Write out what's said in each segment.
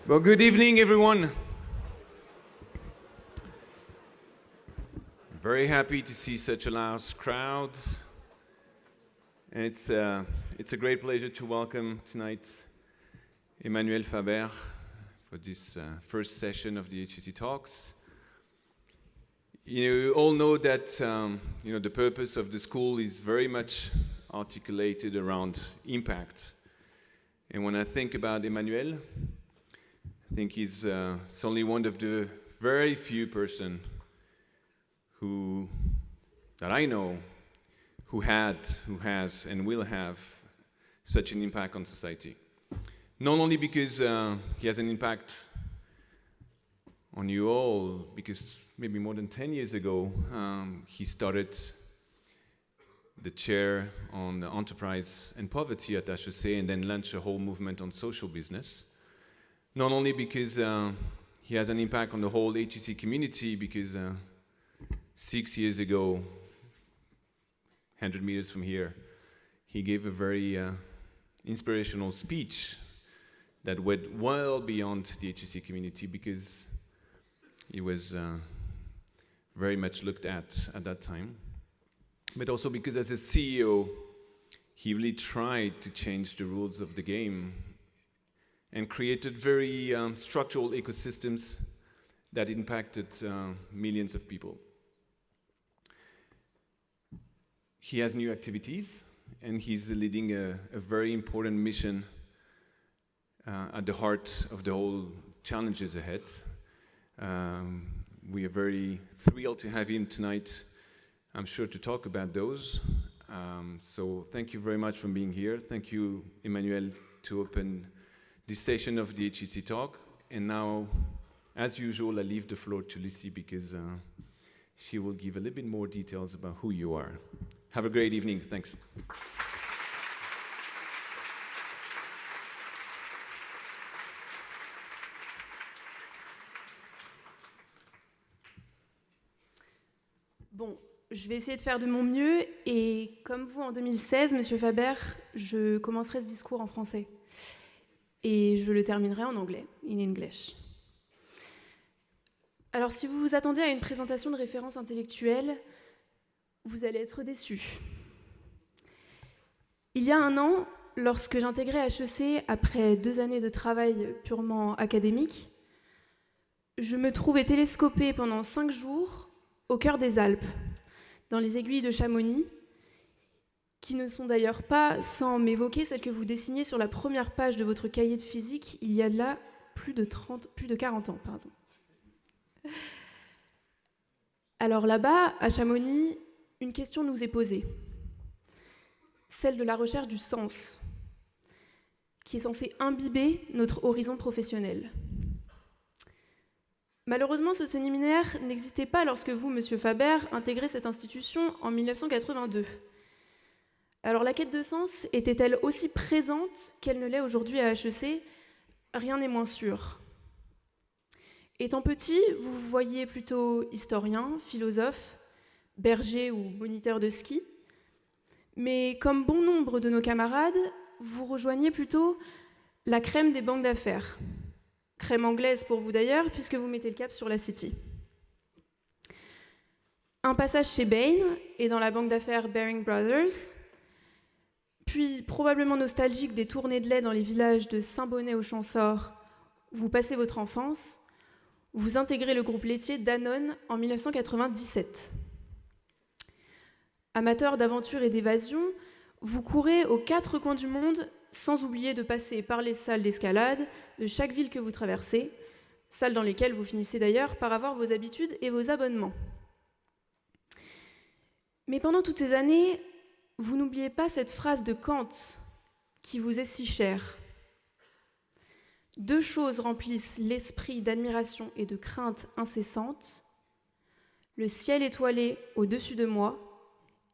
Well, good evening, everyone. Very happy to see such a large crowd. And it's a great pleasure to welcome tonight Emmanuel Faber for this first session of the HEC Talks. You all know that the purpose of the school is very much articulated around impact. And when I think about Emmanuel, I think he's only one of the very few person that I know who has, and will have such an impact on society. Not only because he has an impact on you all, because maybe more than 10 years ago, he started the chair on enterprise and poverty at HEC and then launched a whole movement on social business. Not only because he has an impact on the whole HEC community, because 6 years ago, 100 meters from here, he gave a very inspirational speech that went well beyond the HEC community, because he was very much looked at that time. But also because as a CEO, he really tried to change the rules of the game and created very structural ecosystems that impacted millions of people. He has new activities, and he's leading a very important mission at the heart of the whole challenges ahead. We are very thrilled to have him tonight, I'm sure, to talk about those. So thank you very much for being here. Thank you, Emmanuel, to open this session of the HEC Talk. And now, as usual, I leave the floor to Lucy, because she will give a little bit more details about who you are. Have a great evening. Thanks. Bon, je vais essayer de faire de mon mieux, et comme vous en 2016, Monsieur Faber, je commencerai ce discours en français. Et je le terminerai en anglais, in English. Alors, si vous vous attendez à une présentation de référence intellectuelle, vous allez être déçus. Il y a un an, lorsque j'intégrais HEC après 2 années de travail purement académique, je me trouvais télescopée pendant 5 jours au cœur des Alpes, dans les aiguilles de Chamonix, qui ne sont d'ailleurs pas sans m'évoquer celles que vous dessinez sur la première page de votre cahier de physique il y a là plus de 40 ans. Pardon. Alors là-bas, à Chamonix, une question nous est posée, celle de la recherche du sens, qui est censée imbiber notre horizon professionnel. Malheureusement, ce séminaire n'existait pas lorsque vous, Monsieur Faber, intégrez cette institution en 1982. Alors la quête de sens était-elle aussi présente qu'elle ne l'est aujourd'hui à HEC? Rien n'est moins sûr. Étant petit, vous vous voyiez plutôt historien, philosophe, berger ou moniteur de ski. Mais comme bon nombre de nos camarades, vous rejoignez plutôt la crème des banques d'affaires. Crème anglaise pour vous d'ailleurs, puisque vous mettez le cap sur la City. Un passage chez Bain et dans la banque d'affaires Baring Brothers, puis probablement nostalgique des tournées de lait dans les villages de Saint-Bonnet au Champsaur, vous passez votre enfance, vous intégrez le groupe laitier Danone en 1997. Amateur d'aventure et d'évasion, vous courez aux 4 coins du monde sans oublier de passer par les salles d'escalade de chaque ville que vous traversez, salles dans lesquelles vous finissez d'ailleurs par avoir vos habitudes et vos abonnements. Mais pendant toutes ces années, vous n'oubliez pas cette phrase de Kant qui vous est si chère. 2 choses remplissent l'esprit d'admiration et de crainte incessante, le ciel étoilé au-dessus de moi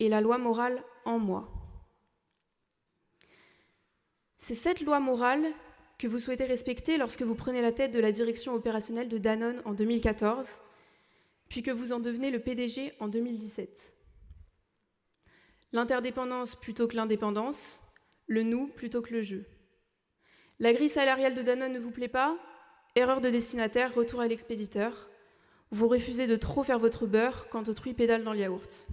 et la loi morale en moi. C'est cette loi morale que vous souhaitez respecter lorsque vous prenez la tête de la direction opérationnelle de Danone en 2014, puis que vous en devenez le PDG en 2017. L'interdépendance plutôt que l'indépendance, le nous plutôt que le je. La grille salariale de Danone ne vous plaît pas? erreur de destinataire, retour à l'expéditeur. Vous refusez de trop faire votre beurre quand autrui pédale dans le yaourt.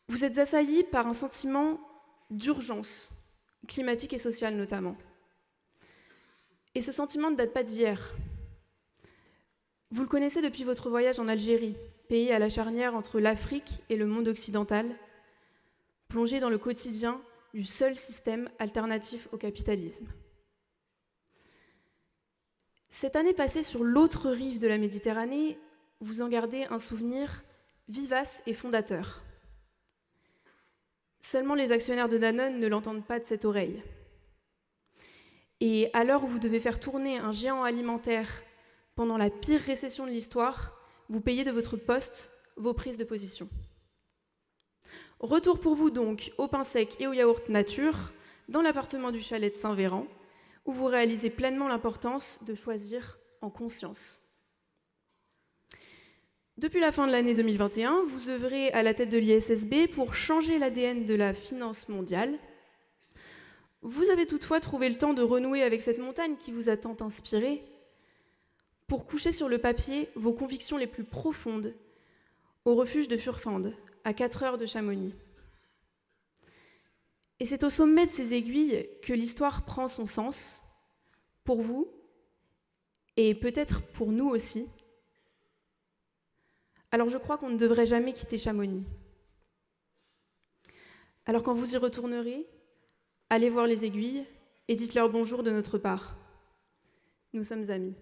Vous êtes assailli par un sentiment d'urgence, climatique et sociale notamment. Et ce sentiment ne date pas d'hier. Vous le connaissez depuis votre voyage en Algérie, pays à la charnière entre l'Afrique et le monde occidental, plongé dans le quotidien du seul système alternatif au capitalisme. Cette année passée sur l'autre rive de la Méditerranée, vous en gardez un souvenir vivace et fondateur. Seulement les actionnaires de Danone ne l'entendent pas de cette oreille. Et à l'heure où vous devez faire tourner un géant alimentaire pendant la pire récession de l'histoire, vous payez de votre poste vos prises de position. Retour pour vous donc au pain sec et au yaourt nature, dans l'appartement du chalet de Saint-Véran, où vous réalisez pleinement l'importance de choisir en conscience. Depuis la fin de l'année 2021, vous œuvrez à la tête de l'ISSB pour changer l'ADN de la finance mondiale. Vous avez toutefois trouvé le temps de renouer avec cette montagne qui vous a tant inspiré, pour coucher sur le papier vos convictions les plus profondes au refuge de Furfande, à 4 heures de Chamonix. Et c'est au sommet de ces aiguilles que l'histoire prend son sens, pour vous, et peut-être pour nous aussi. Alors je crois qu'on ne devrait jamais quitter Chamonix. Alors quand vous y retournerez, allez voir les aiguilles et dites-leur bonjour de notre part. Nous sommes amis.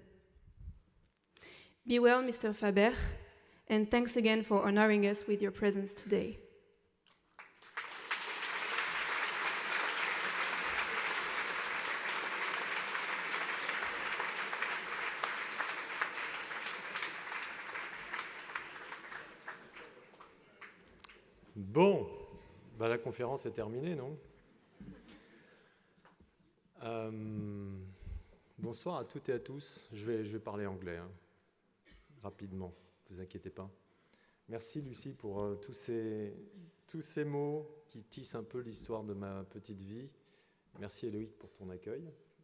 Be well, Mr. Faber, and thanks again for honoring us with your presence today. Bon, bah la conférence est terminée, non? Bonsoir à toutes et à tous. Je vais parler anglais, hein, rapidement, ne vous inquiétez pas. Merci Lucie pour tous ces mots qui tissent un peu l'histoire de ma petite vie. Merci Éloïc pour ton accueil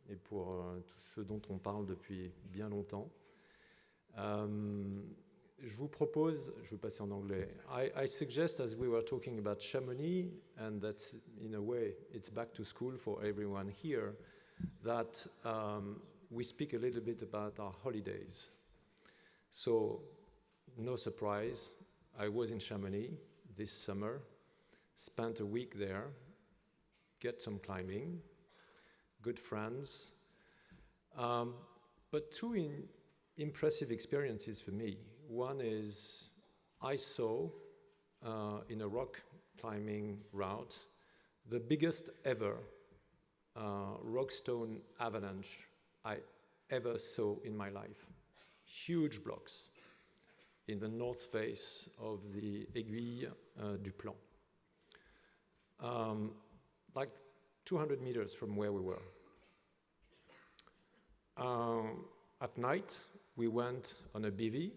et pour tout ce dont on parle depuis bien longtemps. Je vous propose, je vais passer en anglais. I suggest, as we were talking about Chamonix, and that in a way it's back to school for everyone here, that we speak a little bit about our holidays. So, no surprise, I was in Chamonix this summer, spent a week there, get some climbing, good friends, but two impressive experiences for me. One is I saw in a rock climbing route the biggest ever rockstone avalanche I ever saw in my life. Huge blocks in the north face of the Aiguille du Plan, like 200 meters from where we were. At night, we went on a bivvy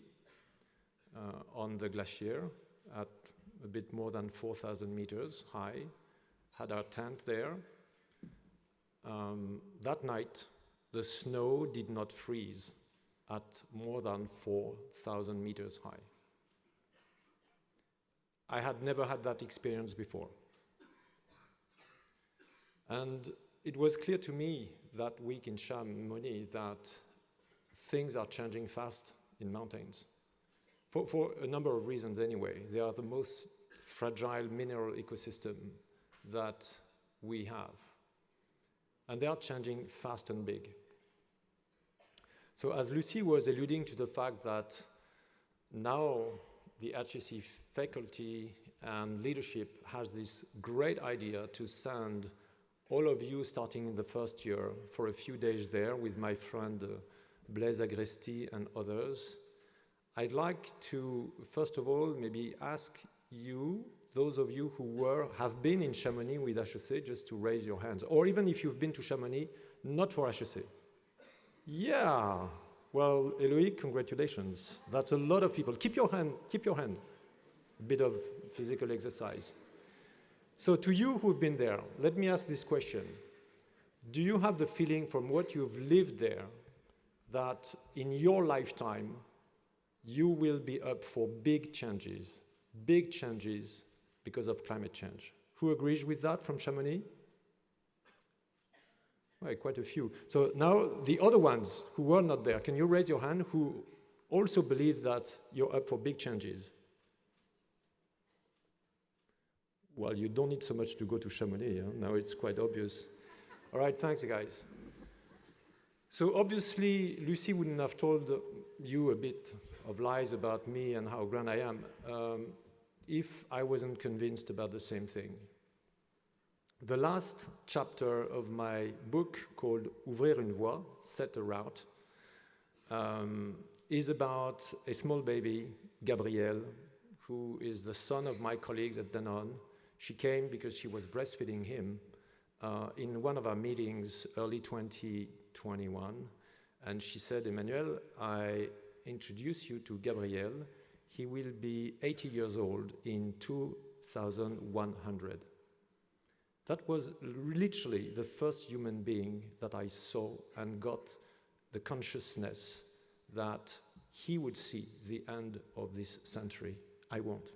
on the glacier at a bit more than 4,000 meters high, had our tent there. That night, the snow did not freeze at more than 4,000 meters high. I had never had that experience before. And it was clear to me that week in Chamonix that things are changing fast in mountains. For a number of reasons anyway. They are the most fragile mineral ecosystem that we have. And they are changing fast and big. So as Lucie was alluding to the fact that now the HEC faculty and leadership has this great idea to send all of you starting in the first year for a few days there with my friend Blaise Agresti and others, I'd like to, first of all, maybe ask you, those of you who have been in Chamonix with HEC, just to raise your hands. Or even if you've been to Chamonix, not for HEC. Yeah, well, Eloïc, congratulations. That's a lot of people. Keep your hand. A bit of physical exercise. So to you who've been there, let me ask this question. do you have the feeling from what you've lived there that in your lifetime you will be up for big changes because of climate change? Who agrees with that from Chamonix? Well, quite a few. So now the other ones who were not there, can you raise your hand who also believe that you're up for big changes? Well, you don't need so much to go to Chamonix. Huh? Now it's quite obvious. All right, thanks, guys. So obviously, Lucy wouldn't have told you a bit of lies about me and how grand I am if I wasn't convinced about the same thing. The last chapter of my book, called Ouvrir une voie, Set a Route, is about a small baby, Gabrielle, who is the son of my colleagues at Danone. She came because she was breastfeeding him in one of our meetings early 2021, and she said, Emmanuel, I introduce you to Gabriel. He will be 80 years old in 2100. That was literally the first human being that I saw and got the consciousness that he would see the end of this century. I won't.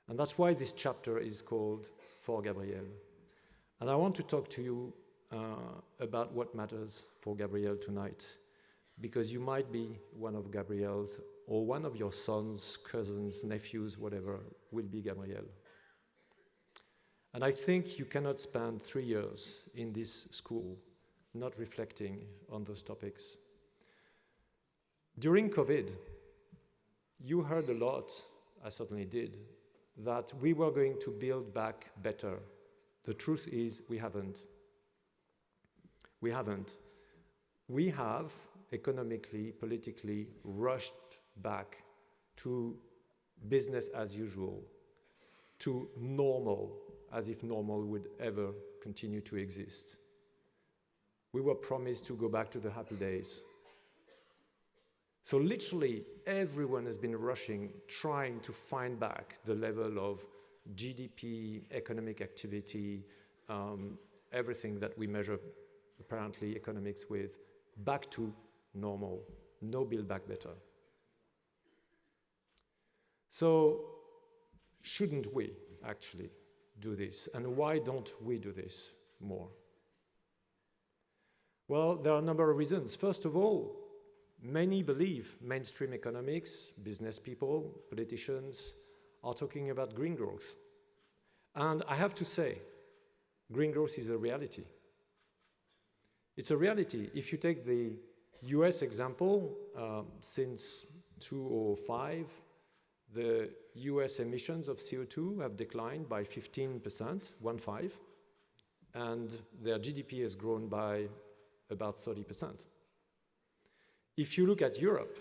And that's why this chapter is called For Gabriel. And I want to talk to you about what matters for Gabriel tonight, because you might be one of Gabriel's, or one of your sons, cousins, nephews, whatever, will be Gabriel. And I think you cannot spend 3 years in this school not reflecting on those topics. During COVID, you heard a lot, I certainly did, that we were going to build back better. The truth is, we haven't. We haven't. We have economically, politically, rushed back to business as usual, to normal, as if normal would ever continue to exist. We were promised to go back to the happy days. So literally, everyone has been rushing, trying to find back the level of GDP, economic activity, everything that we measure, apparently, economics with, back to normal. No build back better. So, shouldn't we actually do this? And why don't we do this more? Well, there are a number of reasons. First of all, many believe mainstream economics, business people, politicians, are talking about green growth. And I have to say, green growth is a reality. It's a reality. If you take the US example, since 2005, the US emissions of CO2 have declined by 15%, 1.5, and their GDP has grown by about 30%. If you look at Europe,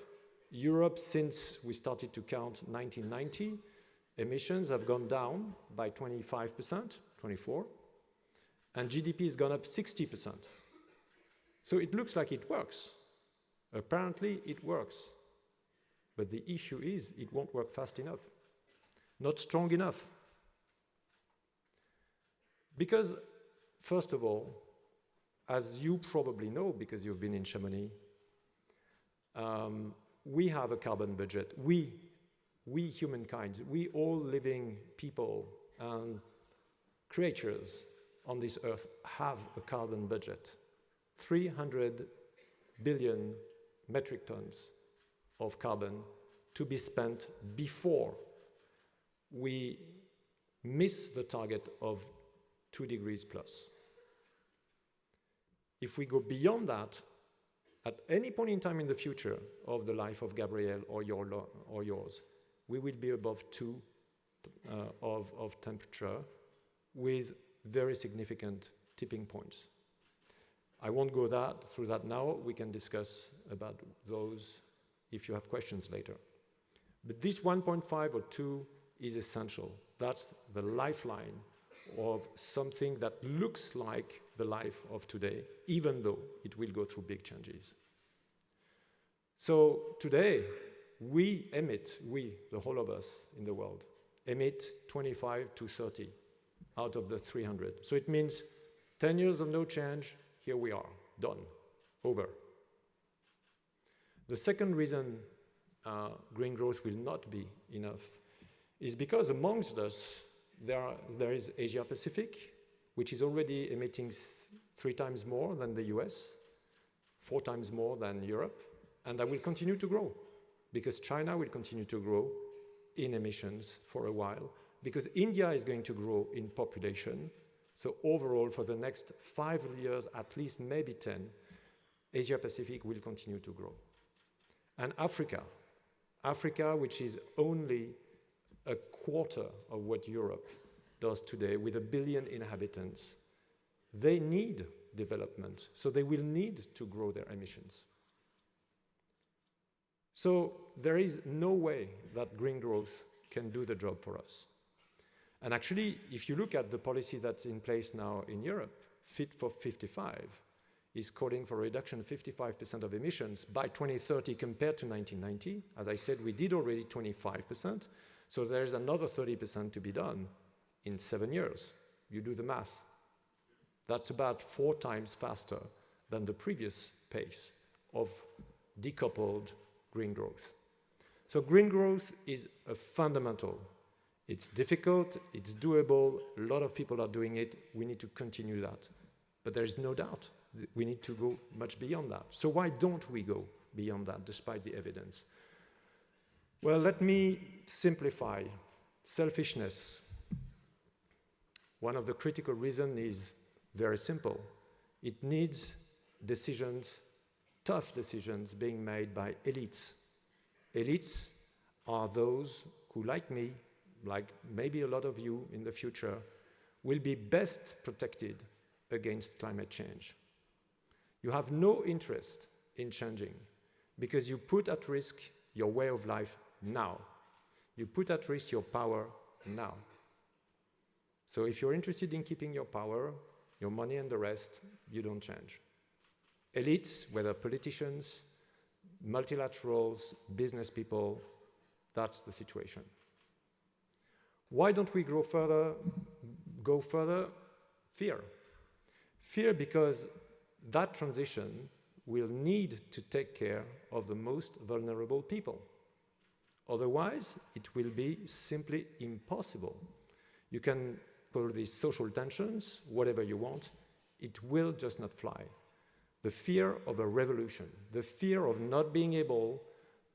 since we started to count 1990, emissions have gone down by 25%, 24%, and GDP has gone up 60%. So it looks like it works. Apparently, it works. But the issue is, it won't work fast enough, not strong enough. Because, first of all, as you probably know, because you've been in Chamonix, we have a carbon budget. We humankind, we all living people and creatures on this earth have a carbon budget. 300 billion metric tons of carbon to be spent before we miss the target of 2 degrees plus. If we go beyond that, at any point in time in the future of the life of Gabriel or yours, we will be above 2 of temperature with very significant tipping points. I won't go through that now. We can discuss about those if you have questions later. But this 1.5 or 2 is essential. That's the lifeline of something that looks like the life of today, even though it will go through big changes. So today, we emit, the whole of us in the world, emit 25 to 30 out of the 300. So it means 10 years of no change, here we are, done, over. The second reason green growth will not be enough is because amongst us, there is Asia Pacific, which is already emitting 3 times more than the US, 4 times more than Europe, and that will continue to grow because China will continue to grow in emissions for a while, because India is going to grow in population. So overall, for the next 5 years, at least maybe 10, Asia Pacific will continue to grow. And Africa, which is only a quarter of what Europe does today with 1 billion inhabitants, they need development, so they will need to grow their emissions. So there is no way that green growth can do the job for us. And actually, if you look at the policy that's in place now in Europe, Fit for 55 is calling for a reduction of 55% of emissions by 2030 compared to 1990. As I said, we did already 25%, so there's another 30% to be done in 7 years. You do the math. That's about 4 times faster than the previous pace of decoupled green growth. So green growth is a fundamental. It's difficult, it's doable, a lot of people are doing it, we need to continue that. But there is no doubt that we need to go much beyond that. So why don't we go beyond that despite the evidence? Well, let me simplify. Selfishness. One of the critical reasons is very simple. It needs decisions, tough decisions being made by elites. Elites are those who, like me, like maybe a lot of you in the future, will be best protected against climate change. You have no interest in changing because you put at risk your way of life now. You put at risk your power now. So if you're interested in keeping your power, your money and the rest, you don't change. Elites, whether politicians, multilaterals, business people, that's the situation. Why don't we go further? Fear. Fear because that transition will need to take care of the most vulnerable people. Otherwise, it will be simply impossible. You can call these social tensions, whatever you want, it will just not fly. The fear of a revolution, the fear of not being able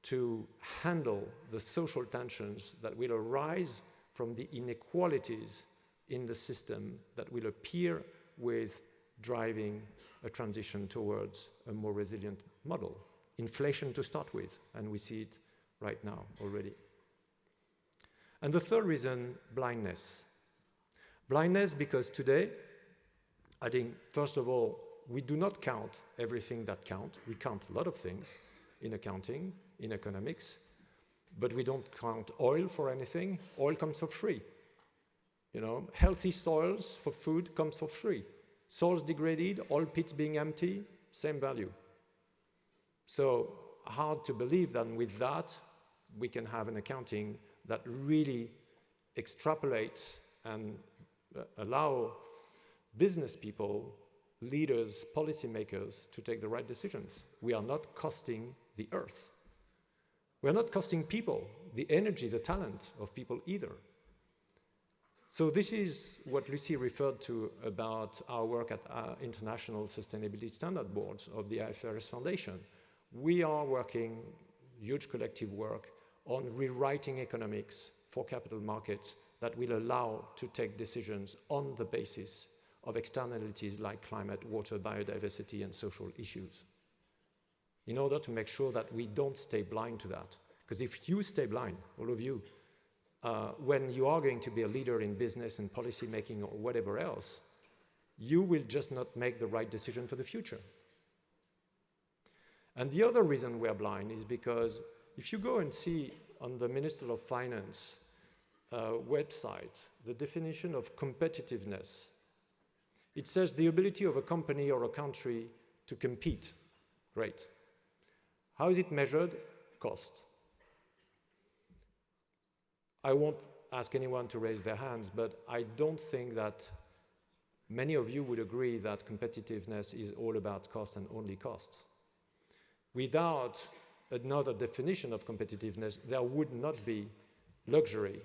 to handle the social tensions that will arise from the inequalities in the system that will appear with driving a transition towards a more resilient model. Inflation to start with, and we see it right now already. And the third reason, blindness. Blindness because today, I think, first of all, we do not count everything that counts. We count a lot of things in accounting, in economics, but we don't count oil for anything. Oil comes for free. You know, healthy soils for food comes for free. Soils degraded, oil pits being empty, same value. So hard to believe that with that, we can have an accounting that really extrapolates and allow business people, leaders, policymakers to take the right decisions. We are not costing the earth. We are not costing people, the energy, the talent of people either. So this is what Lucy referred to about our work at International Sustainability Standard Boards of the IFRS Foundation. We are working, huge collective work, on rewriting economics for capital markets that will allow to take decisions on the basis of externalities like climate, water, biodiversity, and social issues, in order to make sure that we don't stay blind to that. Because if you stay blind, all of you, when you are going to be a leader in business and policy making or whatever else, you will just not make the right decision for the future. And the other reason we're blind is because if you go and see on the Minister of Finance website the definition of competitiveness, it says the ability of a company or a country to compete. Great. How is it measured? Cost. I won't ask anyone to raise their hands, but I don't think that many of you would agree that competitiveness is all about cost and only costs. Without another definition of competitiveness, there would not be luxury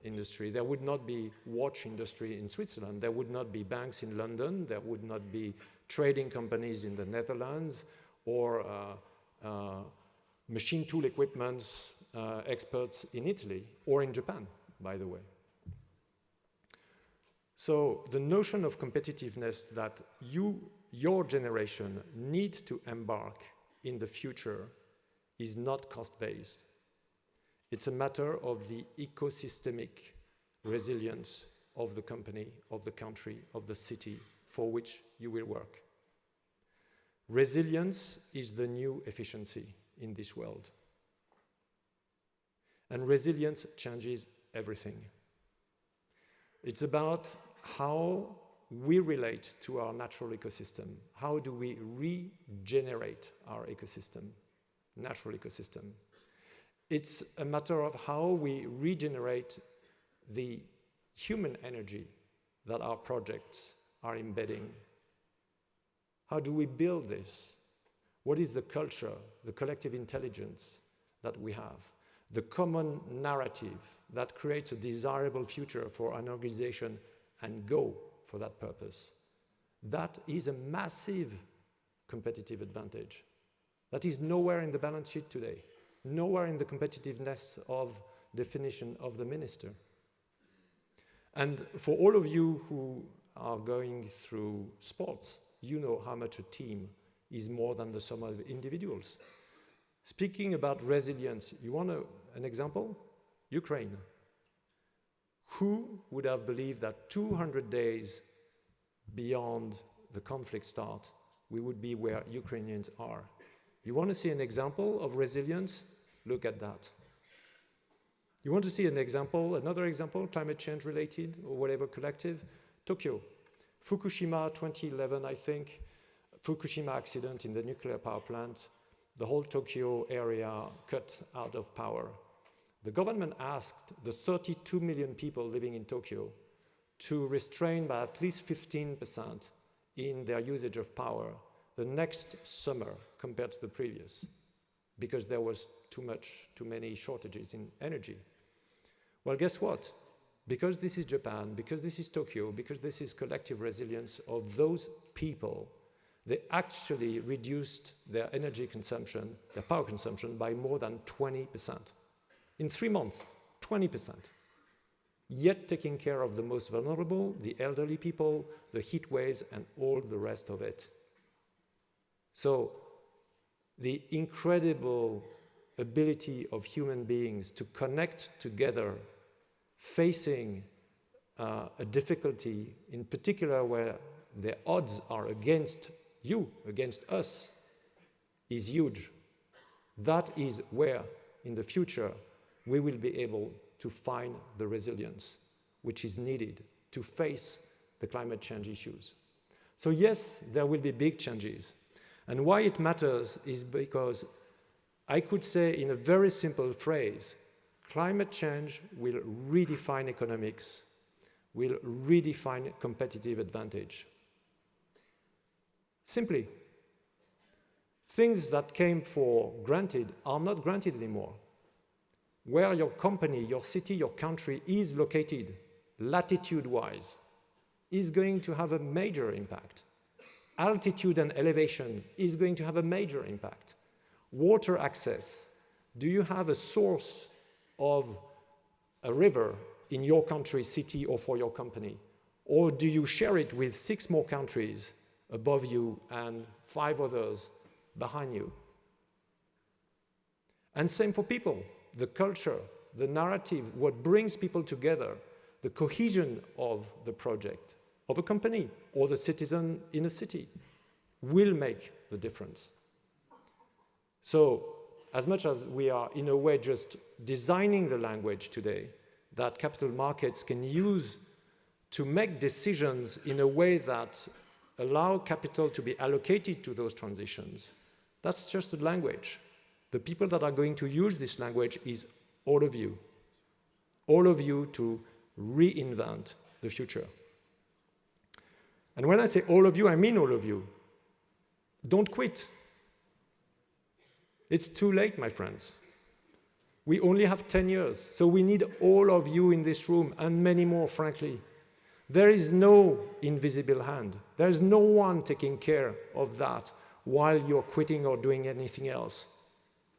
industry, there would not be watch industry in Switzerland, there would not be banks in London, there would not be trading companies in the Netherlands, or machine tool equipment experts in Italy, or in Japan, by the way. So the notion of competitiveness that your generation needs to embark in the future is not cost-based. It's a matter of the ecosystemic resilience of the company, of the country, of the city for which you will work. Resilience is the new efficiency in this world. And resilience changes everything. It's about how we relate to our natural ecosystem. How do we regenerate our ecosystem, natural ecosystem? It's a matter of how we regenerate the human energy that our projects are embedding. How do we build this? What is the culture, the collective intelligence that we have? The common narrative that creates a desirable future for an organization and go for that purpose. That is a massive competitive advantage. That is nowhere in the balance sheet today, nowhere in the competitiveness of definition of the minister. And for all of you who are going through sports, you know how much a team is more than the sum of individuals. Speaking about resilience, you want an example? Ukraine. Who would have believed that 200 days beyond the conflict start, we would be where Ukrainians are? You want to see an example of resilience? Look at that. You want to see an example, another example, climate change related or whatever collective? Tokyo. Fukushima 2011, I think, Fukushima accident in the nuclear power plant, the whole Tokyo area cut out of power. The government asked the 32 million people living in Tokyo to restrain by at least 15% in their usage of power the next summer compared to the previous, because there was too many shortages in energy. Well, guess what? Because this is Japan, because this is Tokyo, because this is collective resilience of those people, they actually reduced their energy consumption, their power consumption, by more than 20%. In 3 months, 20%. Yet taking care of the most vulnerable, the elderly people, the heat waves, and all the rest of it. So the incredible ability of human beings to connect together, facing a difficulty, in particular where the odds are against you, against us, is huge. That is where, in the future, we will be able to find the resilience which is needed to face the climate change issues. So yes, there will be big changes. And why it matters is because I could say in a very simple phrase, climate change will redefine economics, will redefine competitive advantage. Simply, things that came for granted are not granted anymore. Where your company, your city, your country is located, latitude-wise, is going to have a major impact. Altitude and elevation is going to have a major impact. Water access. Do you have a source of a river in your country, city, or for your company? Or do you share it with 6 more countries above you and 5 others behind you? And same for people. The culture, the narrative, what brings people together, the cohesion of the project, of a company, or the citizen in a city, will make the difference. So, as much as we are, in a way, just designing the language today that capital markets can use to make decisions in a way that allow capital to be allocated to those transitions, that's just a language. The people that are going to use this language is all of you to reinvent the future. And when I say all of you, I mean all of you. Don't quit. It's too late, my friends. We only have 10 years, so we need all of you in this room and many more, frankly. There is no invisible hand. There is no one taking care of that while you're quitting or doing anything else.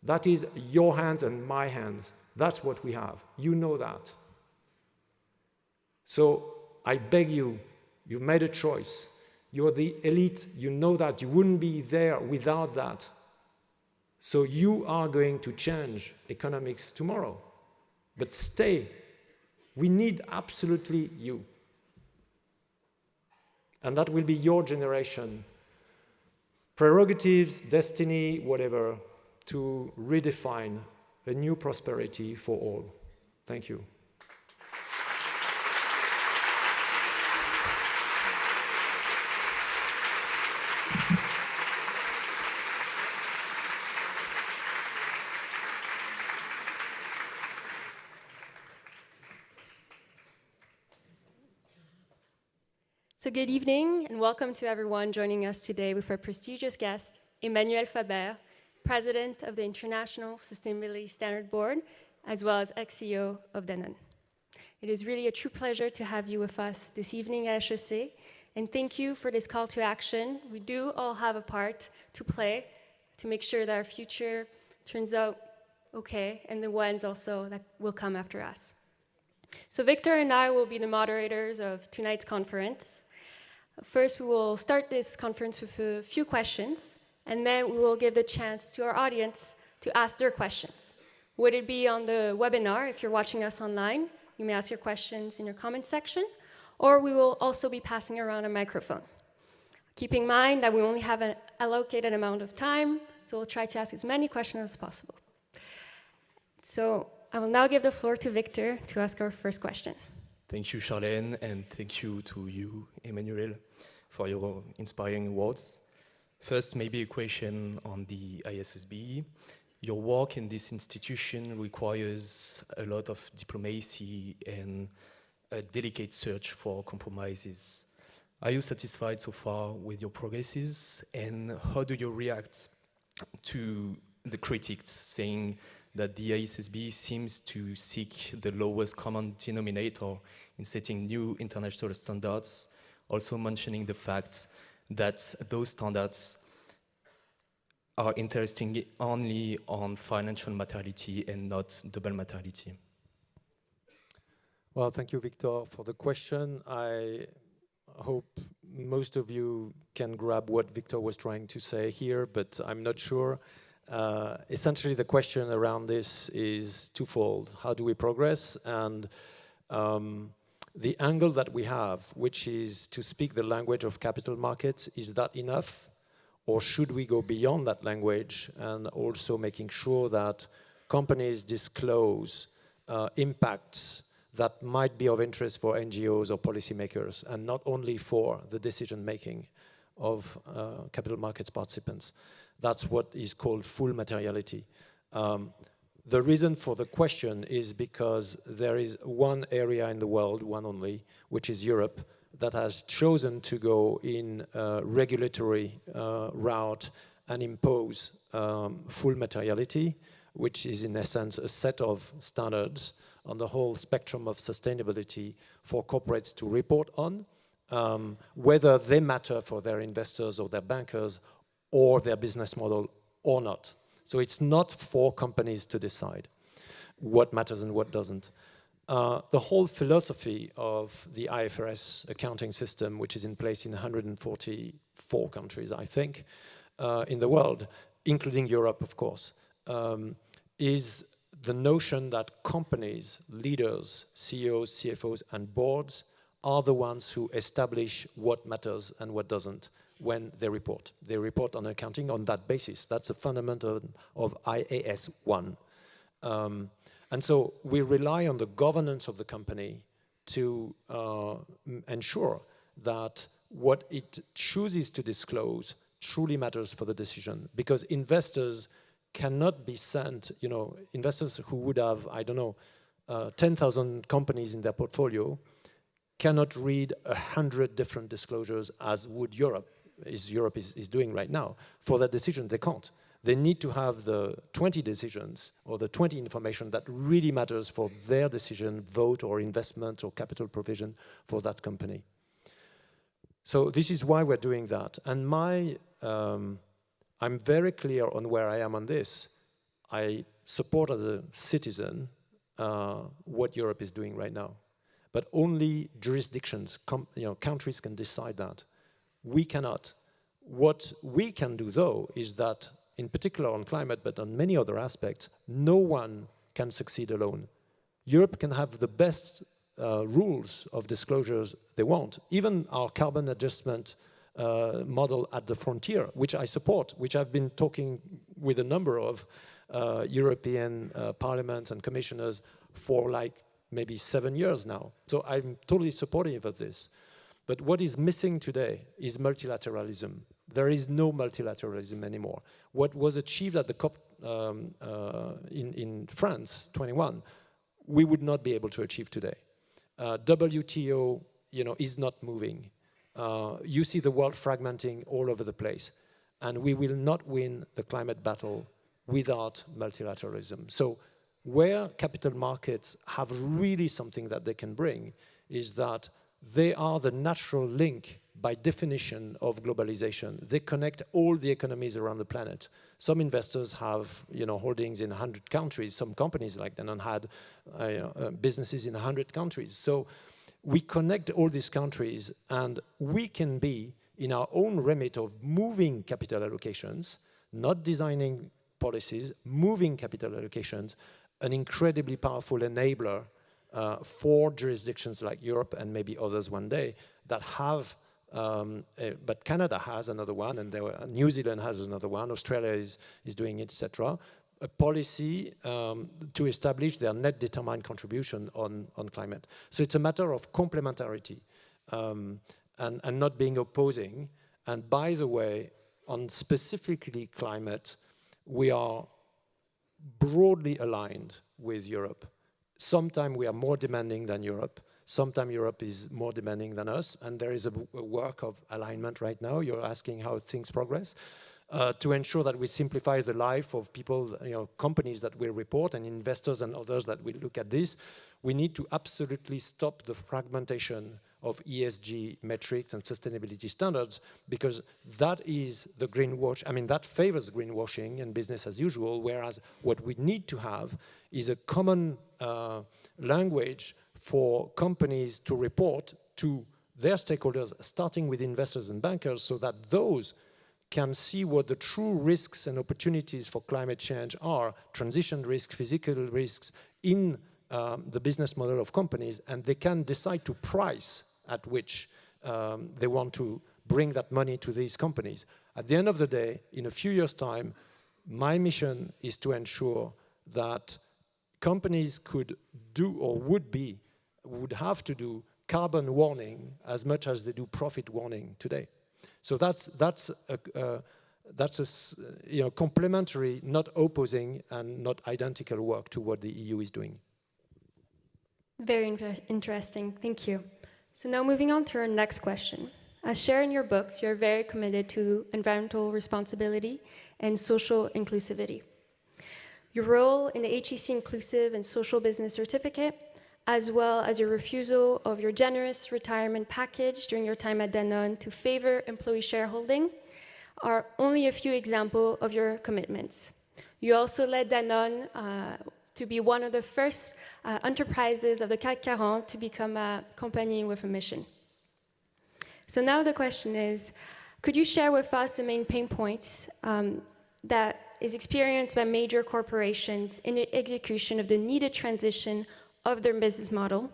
That is your hands and my hands. That's what we have. You know that. So I beg you, you've made a choice. You're the elite. You know that. You wouldn't be there without that. So you are going to change economics tomorrow. But stay. We need absolutely you. And that will be your generation. Prerogatives, destiny, whatever, to redefine a new prosperity for all. Thank you. So good evening and welcome to everyone joining us today with our prestigious guest, Emmanuel Faber, President of the International Sustainability Standard Board, as well as ex-CEO of Danone. It is really a true pleasure to have you with us this evening at HEC, and thank you for this call to action. We do all have a part to play to make sure that our future turns out okay, and the ones also that will come after us. So Victor and I will be the moderators of tonight's conference. First, we will start this conference with a few questions, and then we will give the chance to our audience to ask their questions. Would it be on the webinar? If you're watching us online, you may ask your questions in your comment section, or we will also be passing around a microphone. Keep in mind that we only have an allocated amount of time, so we'll try to ask as many questions as possible. So I will now give the floor to Victor to ask our first question. Thank you, Charlène, and thank you to you, Emmanuel, for your inspiring words. First, maybe a question on the ISSB. Your work in this institution requires a lot of diplomacy and a delicate search for compromises. Are you satisfied so far with your progresses, and how do you react to the critics saying that the ISSB seems to seek the lowest common denominator in setting new international standards, also mentioning the fact that those standards are interesting only on financial materiality and not double materiality? Well, thank you, Victor, for the question. I hope most of you can grab what Victor was trying to say here, but I'm not sure. Essentially, the question around this is twofold. How do we progress? And the angle that we have, which is to speak the language of capital markets, is that enough? Or should we go beyond that language and also making sure that companies disclose impacts that might be of interest for NGOs or policymakers, and not only for the decision-making of capital markets participants? That's what is called full materiality. The reason for the question is because there is one area in the world, one only, which is Europe, that has chosen to go in a regulatory route and impose full materiality, which is in essence a set of standards on the whole spectrum of sustainability for corporates to report on, whether they matter for their investors or their bankers or their business model or not. So it's not for companies to decide what matters and what doesn't. The whole philosophy of the IFRS accounting system, which is in place in 144 countries, I think, in the world, including Europe, of course, is the notion that companies, leaders, CEOs, CFOs, and boards are the ones who establish what matters and what doesn't when they report. They report on accounting on that basis. That's a fundamental of IAS 1. And so we rely on the governance of the company to ensure that what it chooses to disclose truly matters for the decision, because investors cannot be sent, investors who would have, 10,000 companies in their portfolio cannot read 100 different disclosures as would Europe is doing right now. For that decision, they can't. They need to have the 20 decisions or the 20 information that really matters for their decision, vote or investment or capital provision for that company. So this is why we're doing that. And I'm very clear on where I am on this. I support as a citizen what Europe is doing right now. But only jurisdictions, countries can decide that. We cannot. What we can do, though, is that, in particular on climate, but on many other aspects, no one can succeed alone. Europe can have the best rules of disclosures they want. Even our carbon adjustment model at the frontier, which I support, which I've been talking with a number of European parliaments and commissioners for like maybe 7 years now. So I'm totally supportive of this. But what is missing today is multilateralism. There is no multilateralism anymore. What was achieved at the COP in France, 21, we would not be able to achieve today. WTO, is not moving. You see the world fragmenting all over the place, and we will not win the climate battle without multilateralism. So where capital markets have really something that they can bring is that they are the natural link by definition of globalization. They connect all the economies around the planet. Some investors have holdings in 100 countries. Some companies like Danone had businesses in 100 countries. So we connect all these countries, and we can be in our own remit of moving capital allocations, not designing policies, moving capital allocations, an incredibly powerful enabler for jurisdictions like Europe and maybe others one day that have, but Canada has another one, and New Zealand has another one, Australia is doing it, etc. A policy to establish their net determined contribution on climate. So it's a matter of complementarity and not being opposing. And by the way, on specifically climate, we are broadly aligned with Europe. Sometimes we are more demanding than Europe. Sometimes Europe is more demanding than us. And there is a work of alignment right now. You're asking how things progress. To ensure that we simplify the life of people, companies that will report and investors and others that will look at this. We need to absolutely stop the fragmentation of ESG metrics and sustainability standards, because that is the greenwash. I mean, that favors greenwashing and business as usual, whereas what we need to have is a common language for companies to report to their stakeholders, starting with investors and bankers, so that those can see what the true risks and opportunities for climate change are, transition risks, physical risks in the business model of companies, and they can decide to price at which they want to bring that money to these companies. At the end of the day, in a few years' time, my mission is to ensure that companies could do or would have to do carbon warning as much as they do profit warning today. So that's a complementary, not opposing and not identical work to what the EU is doing. Very interesting, thank you. So now moving on to our next question. As shared in your books, you're very committed to environmental responsibility and social inclusivity. Your role in the HEC Inclusive and Social Business Certificate, as well as your refusal of your generous retirement package during your time at Danone to favor employee shareholding, are only a few examples of your commitments. You also led Danone to be one of the first enterprises of the CAC 40 to become a company with a mission. So now the question is, could you share with us the main pain points that is experienced by major corporations in the execution of the needed transition of their business model?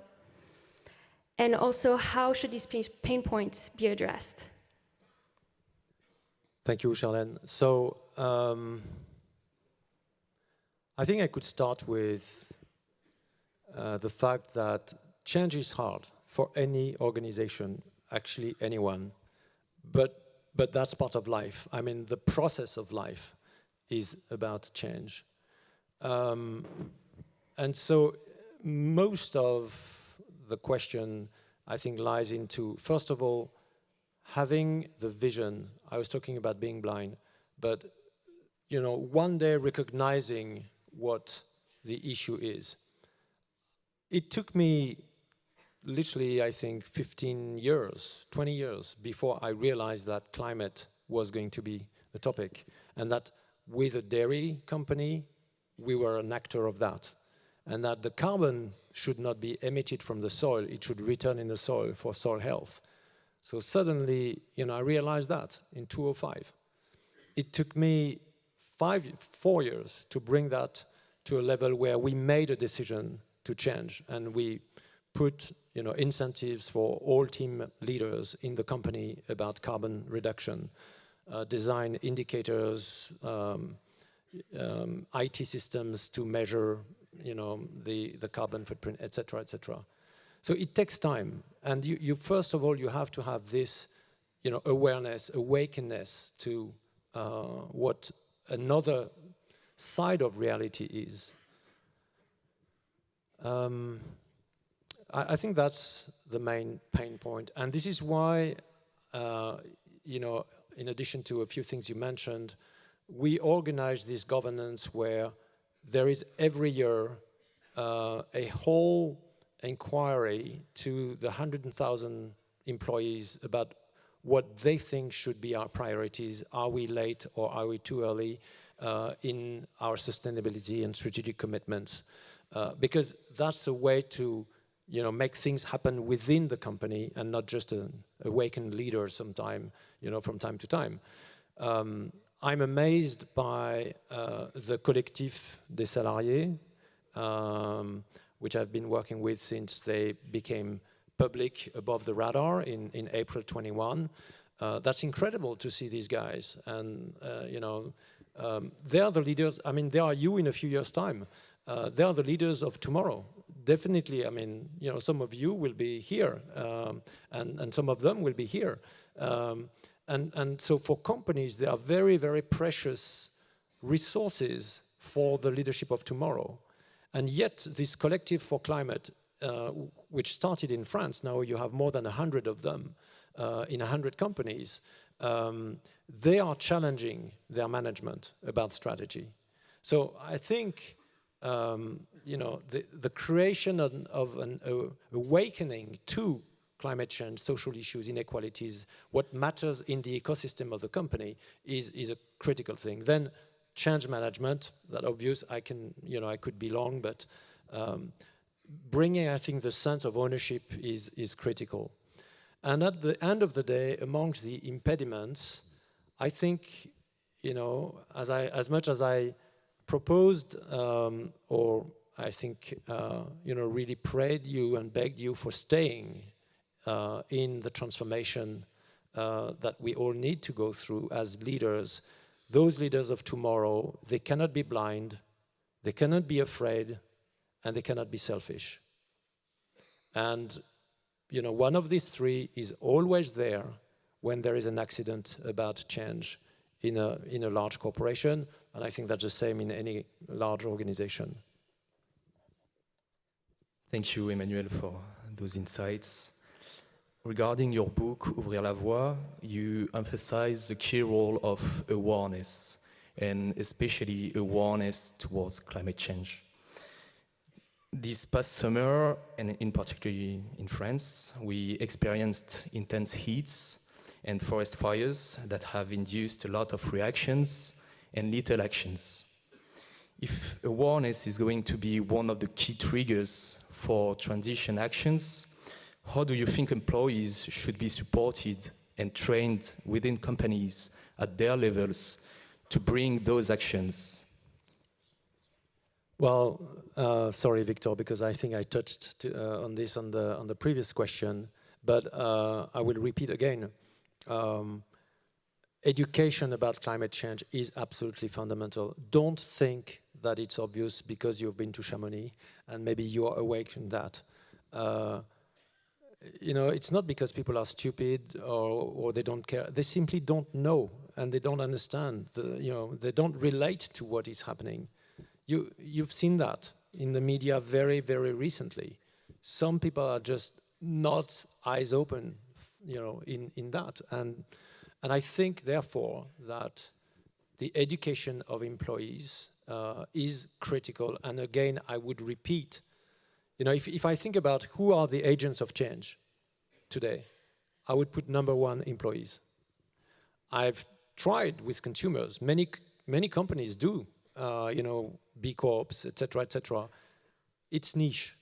And also, how should these pain points be addressed? Thank you, Charlène. So I think I could start with the fact that change is hard for any organization, actually anyone, but that's part of life. I mean, the process of life is about change. And so most of the question I think, lies into, first of all, having the vision. I was talking about being blind, but you know, one day recognizing what the issue is. It took me literally, I think, 15 years, 20 years before I realized that climate was going to be the topic, and that with a dairy company, we were an actor of that, and that the carbon should not be emitted from the soil, it should return in the soil for soil health. So suddenly, you know, I realized that in 2005. It took me 4 years to bring that to a level where we made a decision to change, and we put, you know, incentives for all team leaders in the company about carbon reduction, design indicators, IT systems to measure, you know, the carbon footprint, etc., etc. So it takes time, and you first of all, you have to have this, you know, awareness, awakenness to what another side of reality is. I think that's the main pain point, and this is why, you know, in addition to a few things you mentioned, we organize this governance where there is every year a whole inquiry to the 100,000 employees about what they think should be our priorities. Are we late or are we too early in our sustainability and strategic commitments? Because that's a way to, you know, make things happen within the company and not just an awakened leader sometime, you know, from time to time. I'm amazed by the Collectif des Salariés, which I've been working with since they became public above the radar in April 21. That's incredible to see these guys, and you know, they are the leaders. I mean, they are you in a few years' time. They are the leaders of tomorrow. Definitely, I mean, you know, some of you will be here, and some of them will be here. And so for companies, they are very, very precious resources for the leadership of tomorrow. And yet, this Collective for Climate, which started in France, now you have more than 100 of them in 100 companies, they are challenging their management about strategy. So I think, you know, the creation of an awakening to climate change, social issues, inequalities, what matters in the ecosystem of the company is a critical thing. Then change management, that obvious, I could be long, but bringing, I think, the sense of ownership is critical. And at the end of the day, amongst the impediments, I think, you know, as much as I proposed, or I think, you know, really prayed you and begged you for staying in the transformation that we all need to go through as leaders. Those leaders of tomorrow, they cannot be blind, they cannot be afraid, and they cannot be selfish. And, you know, one of these three is always there when there is an accident about change in a large corporation, and I think that's the same in any large organization. Thank you, Emmanuel, for those insights. Regarding your book, Ouvrir la Voie, you emphasize the key role of awareness, and especially awareness towards climate change. This past summer, and in particular in France, we experienced intense heats and forest fires that have induced a lot of reactions and little actions. If awareness is going to be one of the key triggers for transition actions, how do you think employees should be supported and trained within companies at their levels to bring those actions? Well, sorry, Victor, because I think I touched on this on the previous question, but I will repeat again. Education about climate change is absolutely fundamental. Don't think that it's obvious because you've been to Chamonix and maybe you are awake in that. You know, it's not because people are stupid or they don't care. They simply don't know and they don't understand. You know, they don't relate to what is happening. You've seen that in the media very, very recently. Some people are just not eyes open, in that. And I think, therefore, that the education of employees is critical. And again, I would repeat, if I think about who are the agents of change today, I would put number one, employees. I've tried with consumers. Many companies do, B Corps, etc., etc. It's niche.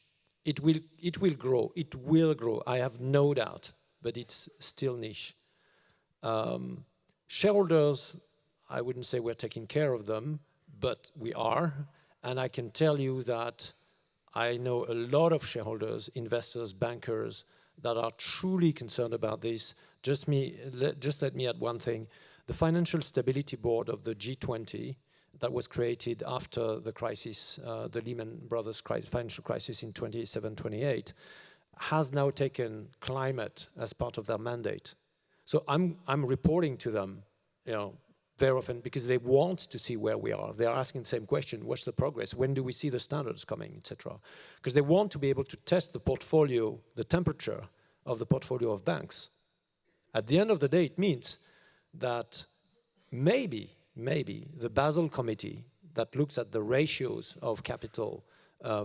It will grow. It will grow. I have no doubt, but it's still niche. Shareholders, I wouldn't say we're taking care of them, but we are. And I can tell you that I know a lot of shareholders, investors, bankers that are truly concerned about this. Just let me add one thing. The Financial Stability Board of the G20 that was created after the crisis, the Lehman Brothers financial crisis in 27-28, has now taken climate as part of their mandate. So I'm reporting to them, very often, because they want to see where we are. They're asking the same question: what's the progress? When do we see the standards coming, etc.? Because they want to be able to test the portfolio, the temperature of the portfolio of banks. At the end of the day, it means that maybe the Basel Committee that looks at the ratios of capital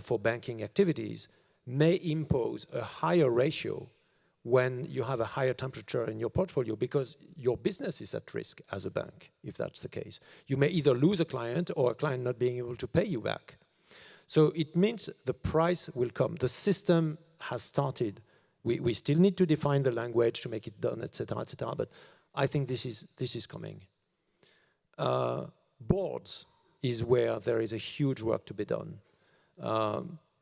for banking activities may impose a higher ratio when you have a higher temperature in your portfolio, because your business is at risk as a bank, if that's the case. You may either lose a client or a client not being able to pay you back. So it means the price will come. The system has started. We still need to define the language to make it done, etc., etc. But I think this is coming. Boards is where there is a huge work to be done.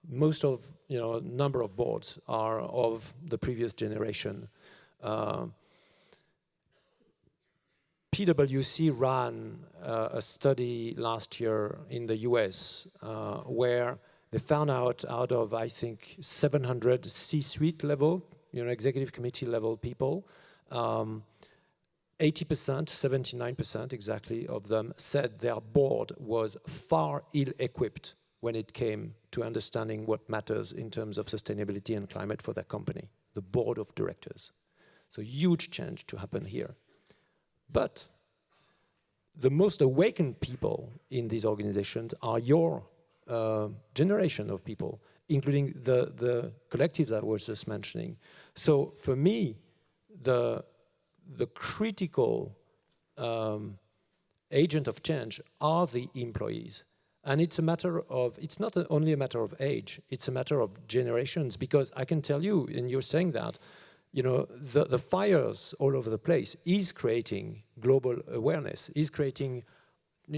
Most of, number of boards are of the previous generation. PwC ran a study last year in the US where they found out of, I think, 700 C-suite level, executive committee level people, 80%, 79% exactly of them said their board was far ill-equipped when it came to understanding what matters in terms of sustainability and climate for their company, the board of directors. So huge change to happen here. But the most awakened people in these organizations are your generation of people, including the collectives I was just mentioning. So for me, the critical agent of change are the employees. And it's not only a matter of age, it's a matter of generations, because I can tell you, and you're saying that, the fires all over the place is creating global awareness, is creating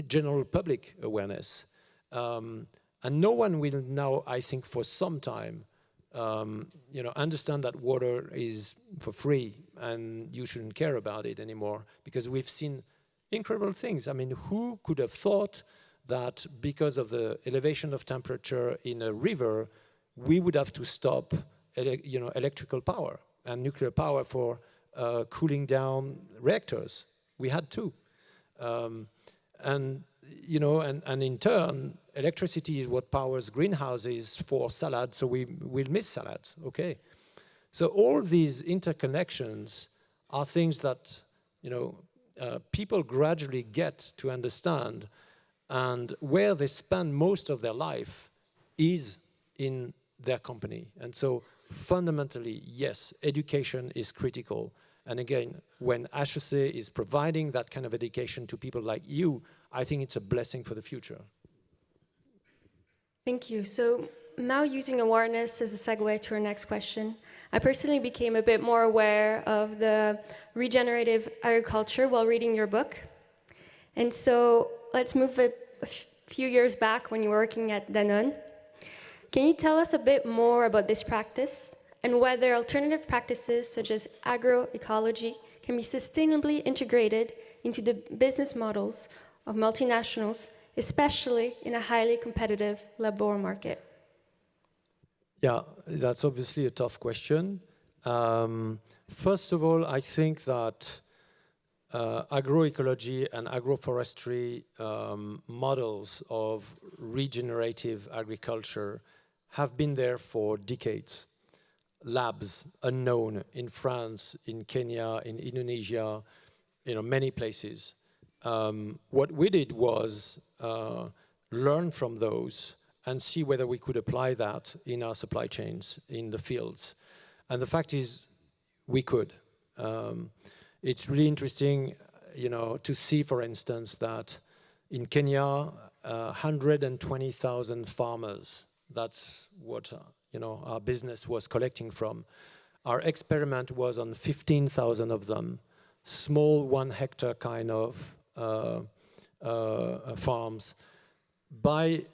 general public awareness. And no one will now, I think, for some time, understand that water is for free and you shouldn't care about it anymore, because we've seen incredible things. I mean, who could have thought that because of the elevation of temperature in a river, we would have to stop, electrical power and nuclear power for cooling down reactors? We had to, and in turn, electricity is what powers greenhouses for salads, so we'll miss salads. Okay, so all these interconnections are things that people gradually get to understand. And where they spend most of their life is in their company. And so fundamentally, yes, education is critical. And again, when HEC is providing that kind of education to people like you, I think it's a blessing for the future. Thank you. So now, using awareness as a segue to our next question, I personally became a bit more aware of the regenerative agriculture while reading your book. And so let's move a few years back when you were working at Danone. Can you tell us a bit more about this practice and whether alternative practices such as agroecology can be sustainably integrated into the business models of multinationals, especially in a highly competitive labor market? Yeah, that's obviously a tough question. First of all, I think that agroecology and agroforestry models of regenerative agriculture have been there for decades. labs unknown in France, in Kenya, in Indonesia, many places. What we did was learn from those and see whether we could apply that in our supply chains, in the fields. And the fact is, we could. It's really interesting, to see, for instance, that in Kenya, 120,000 farmers, that's what our business was collecting from. Our experiment was on 15,000 of them, small 1 hectare kind of farms. By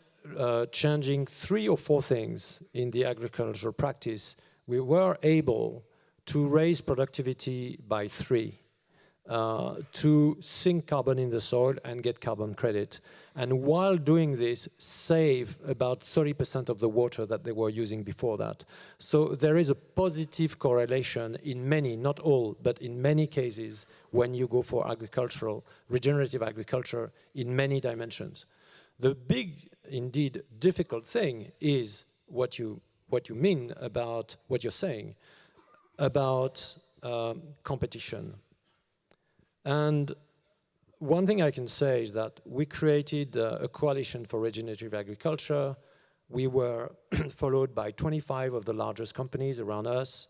changing 3 or 4 things in the agricultural practice, we were able to raise productivity by 3, to sink carbon in the soil and get carbon credit. And while doing this, save about 30% of the water that they were using before that. So there is a positive correlation in many, not all, but in many cases when you go for regenerative agriculture in many dimensions. The big, indeed, difficult thing is what you mean about what you're saying about competition. And one thing I can say is that we created a coalition for regenerative agriculture. We were followed by 25 of the largest companies around us,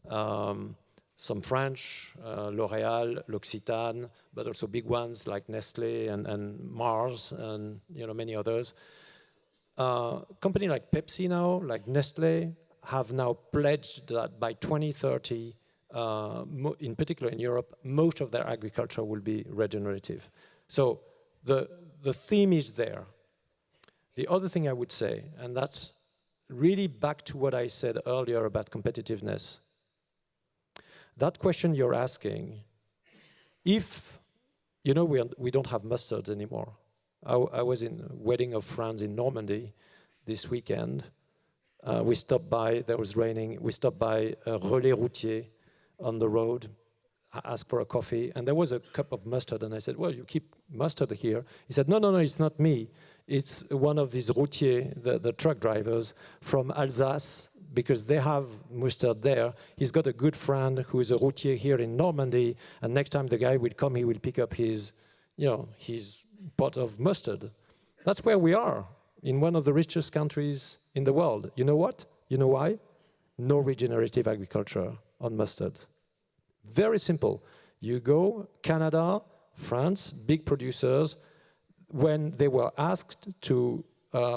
some French, L'Oréal, L'Occitane, but also big ones like Nestlé and Mars and many others. Company like Pepsi now, like Nestlé, have now pledged that by 2030, in particular in Europe, most of their agriculture will be regenerative. So the theme is there. The other thing I would say, and that's really back to what I said earlier about competitiveness, that question you're asking, if, we don't have mustards anymore. I was in a wedding of friends in Normandy this weekend. We stopped by, there was raining, we stopped by Relais Routier on the road, asked for a coffee, and there was a cup of mustard, and I said, well, you keep mustard here? He said, no, it's not me. It's one of these routiers, the truck drivers from Alsace, because they have mustard there. He's got a good friend who is a routier here in Normandy, and next time the guy will come, he will pick up his pot of mustard. That's where we are, in one of the richest countries in the world. You know what? You know why? No regenerative agriculture on mustard. Very simple. You go, Canada, France, big producers, when they were asked to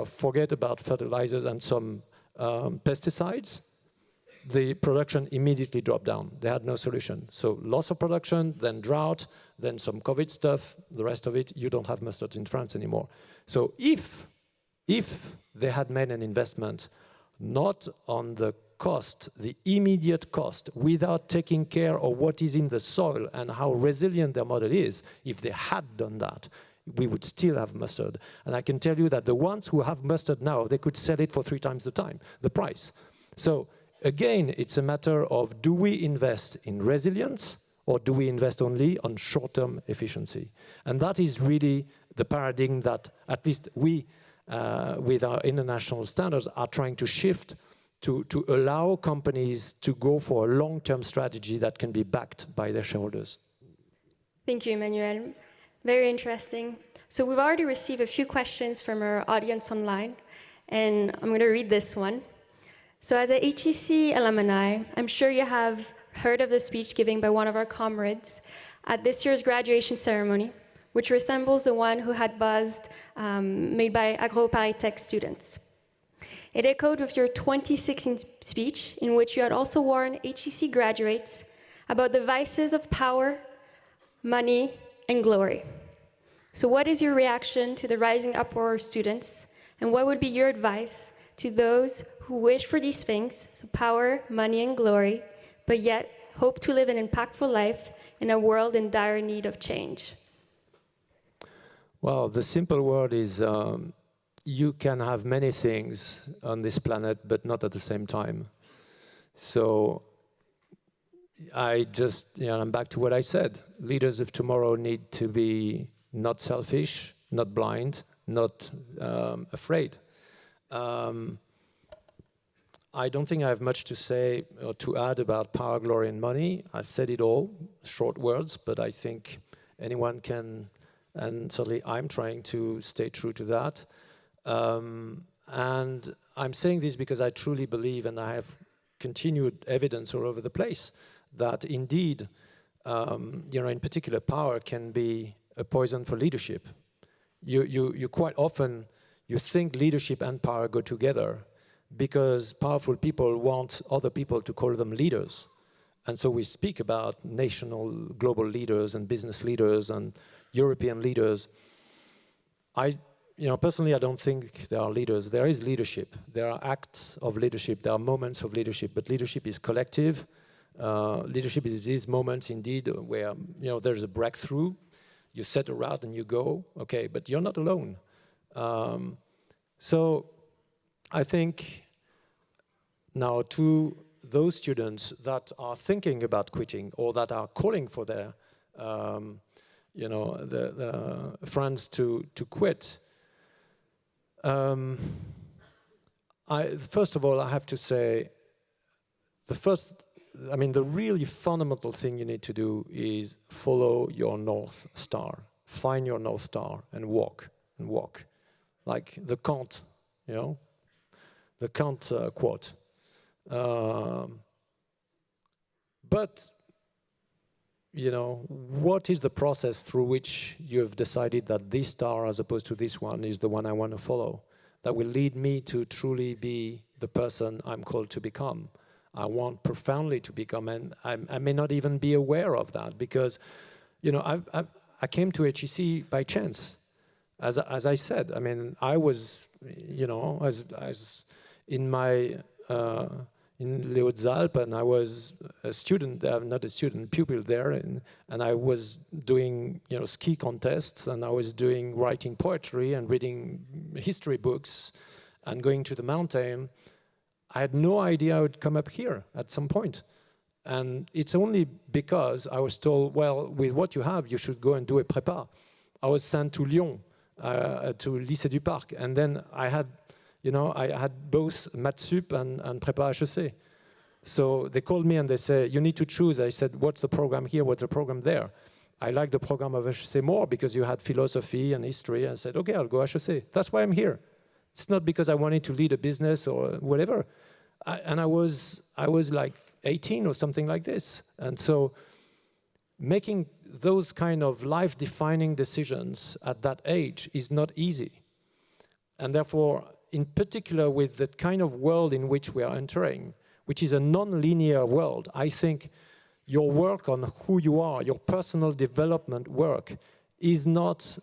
forget about fertilizers and some pesticides, the production immediately dropped down. They had no solution. So loss of production, then drought, then some COVID stuff, the rest of it, you don't have mustard in France anymore. So if they had made an investment, not on the cost, the immediate cost, without taking care of what is in the soil and how resilient their model is, if they had done that, we would still have mustard. And I can tell you that the ones who have mustard now, they could sell it for 3 times the price. So again, it's a matter of, do we invest in resilience or do we invest only on short-term efficiency? And that is really the paradigm that at least we, with our international standards, are trying to shift to allow companies to go for a long-term strategy that can be backed by their shareholders. Thank you, Emmanuel. Very interesting. So we've already received a few questions from our audience online, and I'm going to read this one. So as a HEC alumni, I'm sure you have heard of the speech given by one of our comrades at this year's graduation ceremony, which resembles the one who had buzzed made by Agro-Paris students. It echoed with your 2016 speech, in which you had also warned HEC graduates about the vices of power, money, and glory. So what is your reaction to the rising uproar of students, and what would be your advice to those who wish for these things, so power, money, and glory, but yet hope to live an impactful life in a world in dire need of change? Well, the simple word is you can have many things on this planet, but not at the same time. So I'm back to what I said. Leaders of tomorrow need to be not selfish, not blind, not afraid. I don't think I have much to say or to add about power, glory, and money. I've said it all, short words, but I think anyone can, and certainly I'm trying to stay true to that. And I'm saying this because I truly believe, and I have continued evidence all over the place, that indeed, in particular, power can be a poison for leadership. You quite often, you think leadership and power go together, because powerful people want other people to call them leaders. And so we speak about national, global leaders and business leaders and European leaders. Personally, I don't think there are leaders. There is leadership. There are acts of leadership. There are moments of leadership, but leadership is collective. Leadership is these moments, indeed, where there's a breakthrough. You set a route and you go, okay, but you're not alone. So I think now to those students that are thinking about quitting or that are calling for their the friends to quit, first of all, I have to say, the really fundamental thing you need to do is follow your North Star. Find your North Star and walk, like the Kant, the Kant quote. But, what is the process through which you have decided that this star, as opposed to this one, is the one I want to follow, that will lead me to truly be the person I'm called to become? I want profoundly to become, and I may not even be aware of that, because, I came to HEC by chance. As I said, I was, as in my, in Les Hautes-Alpes, and I was a student, not a student, pupil there, and I was doing, ski contests, and I was writing poetry and reading history books and going to the mountain. I had no idea I would come up here at some point. And it's only because I was told, well, with what you have, you should go and do a prépa. I was sent to Lyon, to Lycée du Parc, and then I had both Maths Sup and Prépa HEC. So they called me and they said, you need to choose. I said, what's the program here, what's the program there? I like the program of HEC more because you had philosophy and history. I said, okay, I'll go HEC. That's why I'm here. It's not because I wanted to lead a business or whatever. I was like 18 or something like this. And so making those kind of life-defining decisions at that age is not easy. And therefore, in particular with the kind of world in which we are entering, which is a non-linear world, I think your work on who you are, your personal development work, is not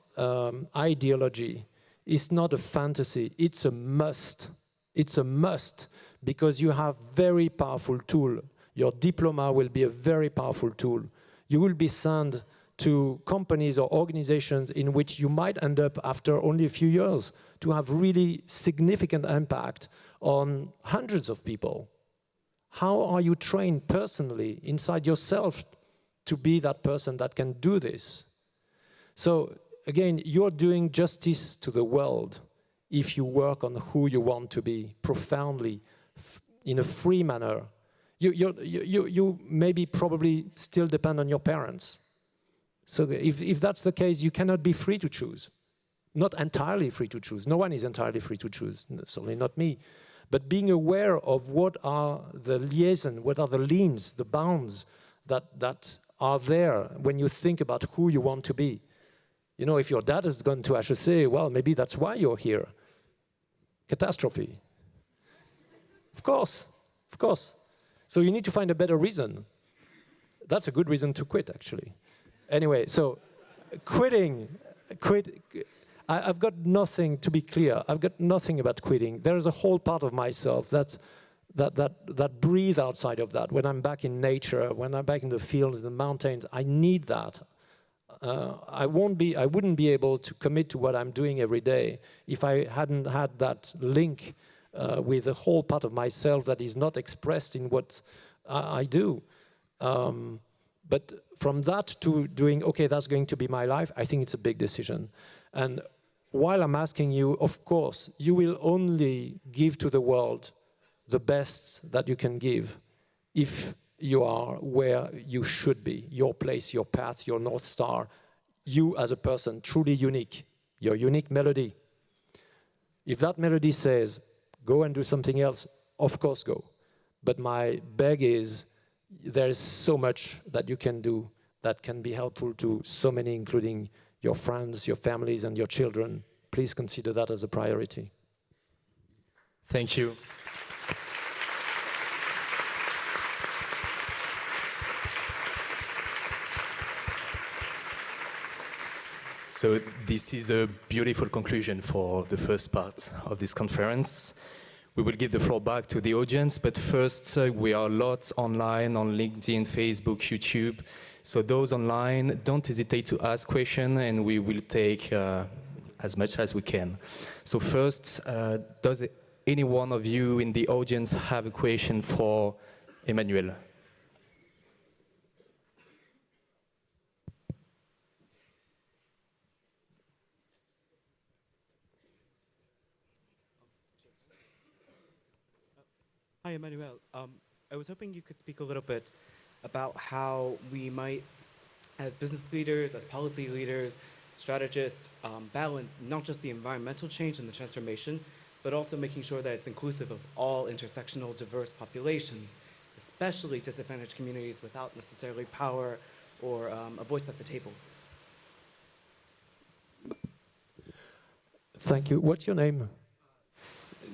ideology. It's not a fantasy. It's a must. It's a must because you have very powerful tool. Your diploma will be a very powerful tool. You will be sent to companies or organizations in which you might end up after only a few years to have really significant impact on hundreds of people. How are you trained personally inside yourself to be that person that can do this? So again, you're doing justice to the world if you work on who you want to be profoundly, in a free manner. You maybe probably still depend on your parents. So if that's the case, you cannot be free to choose. Not entirely free to choose. No one is entirely free to choose, certainly not me. But being aware of what are the liaison, what are the liens, the bounds that are there when you think about who you want to be. You know, if your dad has gone to HEC, well, maybe that's why you're here. Catastrophe. Of course, of course. So you need to find a better reason. That's a good reason to quit, actually. Anyway, so I've got nothing, to be clear, I've got nothing about quitting. There's a whole part of myself that breathes outside of that. When I'm back in nature, when I'm back in the fields, the mountains, I need that. I wouldn't be able to commit to what I'm doing every day if I hadn't had that link with a whole part of myself that is not expressed in what I do. But from that to doing, okay, that's going to be my life, I think it's a big decision. And while I'm asking you, of course, you will only give to the world the best that you can give if you are where you should be, your place, your path, your North Star, you as a person, truly unique, your unique melody. If that melody says, go and do something else, of course go. But my beg is, there is so much that you can do that can be helpful to so many, including your friends, your families, and your children. Please consider that as a priority. Thank you. So this is a beautiful conclusion for the first part of this conference. We will give the floor back to the audience, but first we are lots online on LinkedIn, Facebook, YouTube. So those online, don't hesitate to ask questions and we will take as much as we can. So first, does any one of you in the audience have a question for Emmanuel? Hi, Emmanuel. I was hoping you could speak a little bit about how we might, as business leaders, as policy leaders, strategists, balance not just the environmental change and the transformation, but also making sure that it's inclusive of all intersectional, diverse populations, especially disadvantaged communities without necessarily power or a voice at the table. Thank you. What's your name?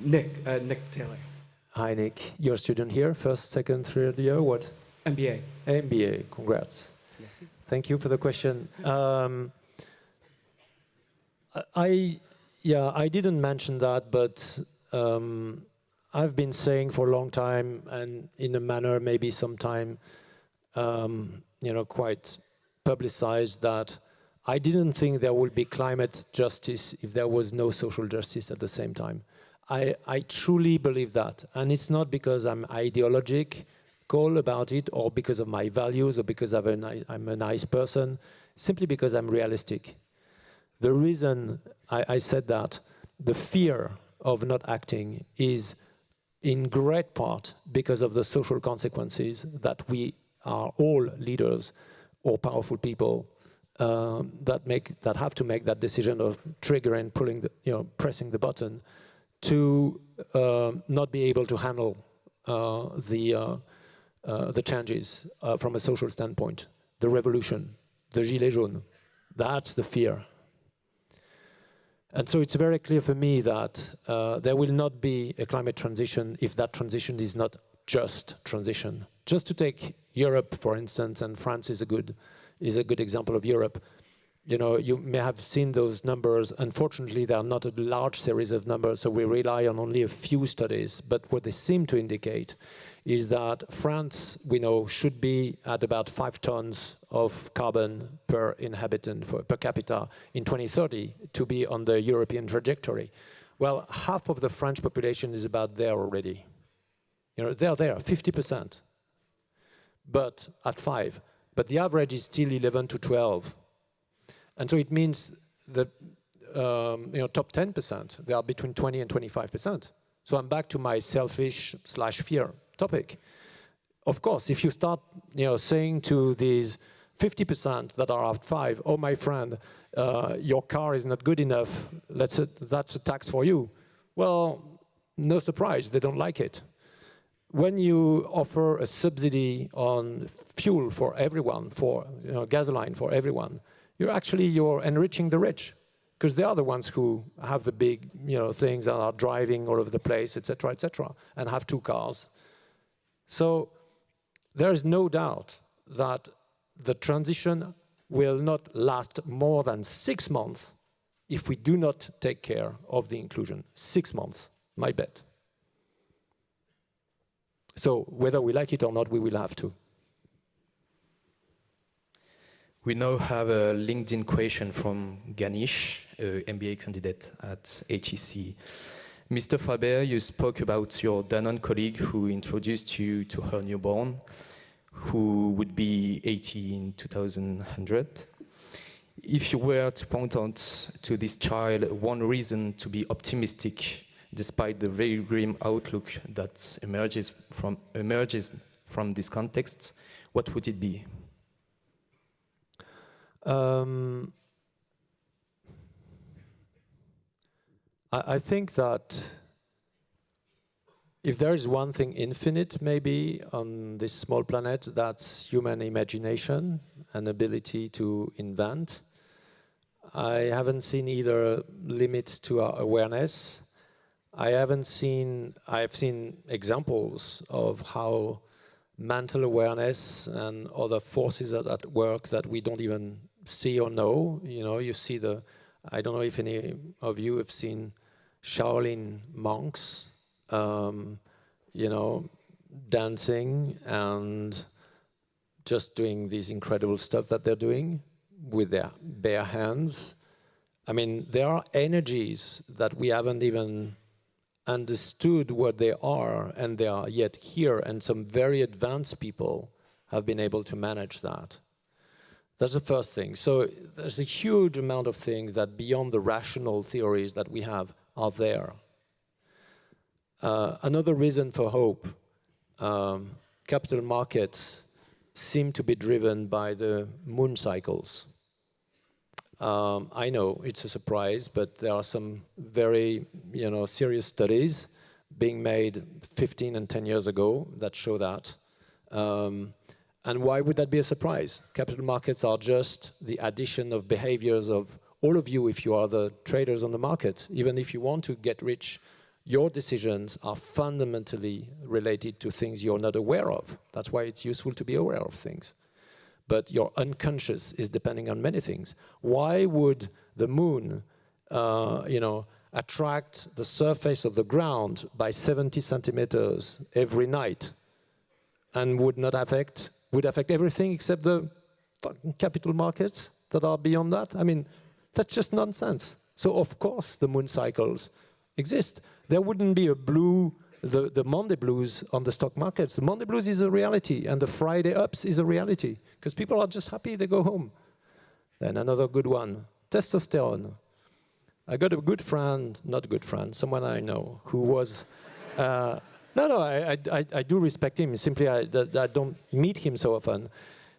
Nick Taylor. Hi, Nick. You're a student here, first, second, third year, what? MBA. MBA, congrats. Merci. Thank you for the question. I didn't mention that, but I've been saying for a long time, and in a manner maybe sometime, quite publicized, that I didn't think there would be climate justice if there was no social justice at the same time. I truly believe that, and it's not because I'm ideological about it, or because of my values, or because I'm a nice person, simply because I'm realistic. The reason I said that, the fear of not acting is in great part because of the social consequences that we are all leaders or powerful people that have to make that decision of triggering, pressing the button to not be able to handle the changes from a social standpoint, the revolution, the gilets jaunes. That's the fear. And so it's very clear for me that there will not be a climate transition if that transition is not just transition. Just to take Europe, for instance, and France is a good example of Europe. You may have seen those numbers. Unfortunately, they are not a large series of numbers, so we rely on only a few studies. But what they seem to indicate is that France, we know, should be at about 5 tons of carbon per inhabitant, per capita, in 2030 to be on the European trajectory. Well, half of the French population is about there already. They're there, 50%, but at 5. But the average is still 11 to 12. And so it means that top 10%, they are between 20 and 25%. So I'm back to my selfish/fear topic. Of course, if you start saying to these 50% that are at 5, oh, my friend, your car is not good enough, that's a tax for you. Well, no surprise, they don't like it. When you offer a subsidy on fuel for everyone, for gasoline for everyone, you're enriching the rich, because they are the ones who have the big things and are driving all over the place, etc., and have 2 cars. So there is no doubt that the transition will not last more than 6 months if we do not take care of the inclusion. 6 months, my bet. So whether we like it or not, we will have to. We now have a LinkedIn question from Ganesh, an MBA candidate at HEC. Mr. Faber, you spoke about your Danone colleague who introduced you to her newborn, who would be 80 in 2100. If you were to point out to this child one reason to be optimistic despite the very grim outlook that emerges from this context, what would it be? I think that if there is one thing infinite, maybe, on this small planet, that's human imagination and ability to invent. I haven't seen either limit to our awareness. I've seen examples of how mental awareness and other forces are at work that we don't even see or know. You know, you see I don't know if any of you have seen Shaolin monks, you know, dancing and just doing these incredible stuff that they're doing with their bare hands. I mean, there are energies that we haven't even understood what they are, and they are yet here, and some very advanced people have been able to manage that. That's the first thing. So there's a huge amount of things that beyond the rational theories that we have are there. Another reason for hope, capital markets seem to be driven by the moon cycles. I know it's a surprise, but there are some very, you know, serious studies being made 15 and 10 years ago that show that. And why would that be a surprise? Capital markets are just the addition of behaviors of all of you if you are the traders on the market. Even if you want to get rich, your decisions are fundamentally related to things you're not aware of. That's why it's useful to be aware of things. But your unconscious is depending on many things. Why would the moon, you know, attract the surface of the ground by 70 centimeters every night and would affect everything except the capital markets that are beyond that? I mean, that's just nonsense. So of course the moon cycles exist. There wouldn't be the Monday blues on the stock markets. The Monday blues is a reality, and the Friday ups is a reality, because people are just happy they go home. Then another good one, testosterone. I got a good friend, not good friend, someone I know, who was, I do respect him, simply I don't meet him so often.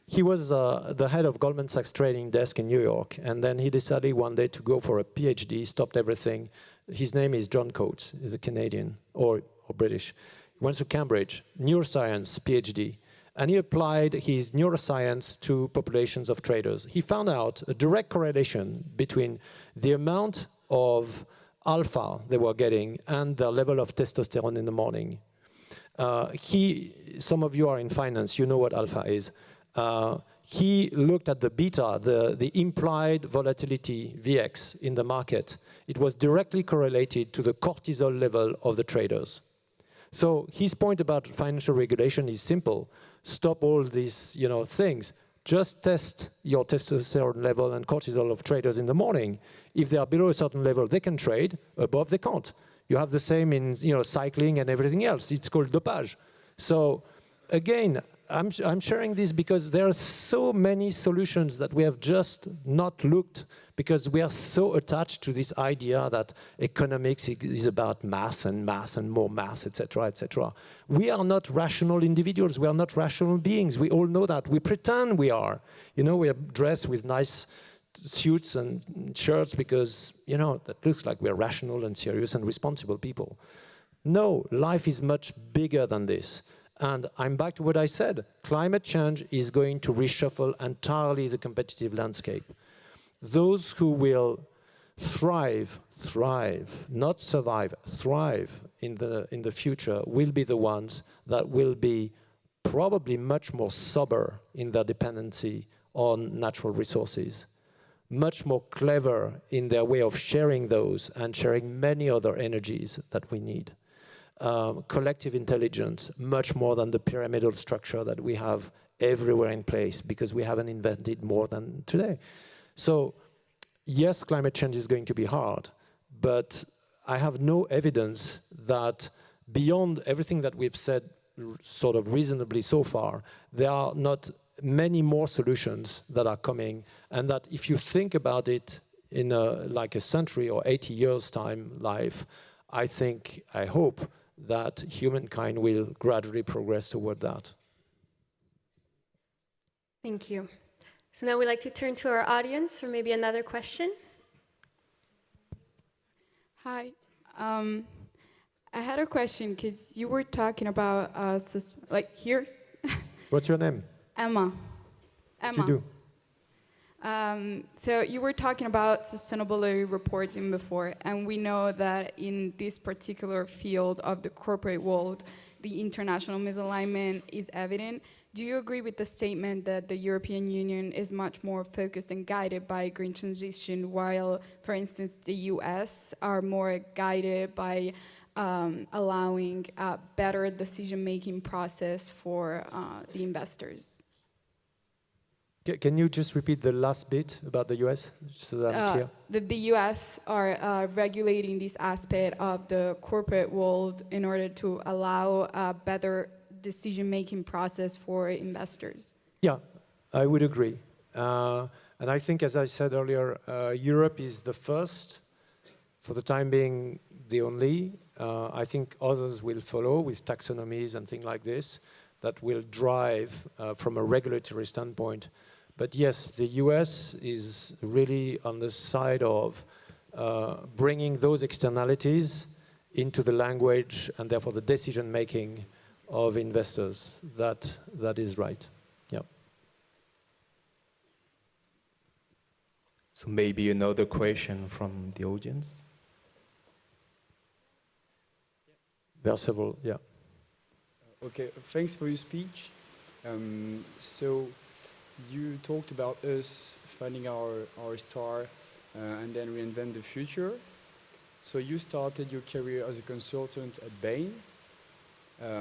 He was the head of Goldman Sachs trading desk in New York, and then he decided one day to go for a PhD, stopped everything. His name is John Coates, he's a Canadian, or British. He went to Cambridge, neuroscience, PhD, and he applied his neuroscience to populations of traders. He found out a direct correlation between the amount of alpha they were getting and the level of testosterone in the morning. Some of you are in finance, you know what alpha is. He looked at the beta, the implied volatility, VX, in the market. It was directly correlated to the cortisol level of the traders. So his point about financial regulation is simple. Stop all these, you know, things. Just test your testosterone level and cortisol of traders in the morning. If they are below a certain level, they can trade. Above, they can't. You have the same in, you know, cycling and everything else. It's called dopage. So again, I'm sharing this because there are so many solutions that we have just not looked, because we are so attached to this idea that economics is about math and more math, etc., etc. We are not rational individuals. We are not rational beings. We all know that. We pretend we are. You know, we are dressed with nice suits and shirts because, you know, that looks like we're rational and serious and responsible people. No, life is much bigger than this. And I'm back to what I said. Climate change is going to reshuffle entirely the competitive landscape. Those who will thrive, not survive, thrive in the future will be the ones that will be probably much more sober in their dependency on natural resources, much more clever in their way of sharing those and sharing many other energies that we need. Collective intelligence, much more than the pyramidal structure that we have everywhere in place, because we haven't invented more than today. So, yes, climate change is going to be hard, but I have no evidence that beyond everything that we've said sort of reasonably so far, there are not many more solutions that are coming, and that if you think about it in like a century or 80 years time life, I hope that humankind will gradually progress toward that. Thank you. So now we'd like to turn to our audience for maybe another question. Hi. I had a question because you were talking about, like here. What's your name? Emma. What do you do? So you were talking about sustainability reporting before, and we know that in this particular field of the corporate world, the international misalignment is evident. Do you agree with the statement that the European Union is much more focused and guided by green transition, while, for instance, the US are more guided by allowing a better decision-making process for the investors? Can you just repeat the last bit about the US, so that I'm clear? That the US are regulating this aspect of the corporate world in order to allow a better decision-making process for investors. Yeah, I would agree. And I think, as I said earlier, Europe is the first, for the time being, the only. I think others will follow with taxonomies and things like this that will drive from a regulatory standpoint. But yes, the US is really on the side of bringing those externalities into the language and therefore the decision-making of investors. That is right. Yeah. So maybe another question from the audience. There are several, yeah. Okay, thanks for your speech. So you talked about us finding our star and then reinvent the future. So you started your career as a consultant at Bain.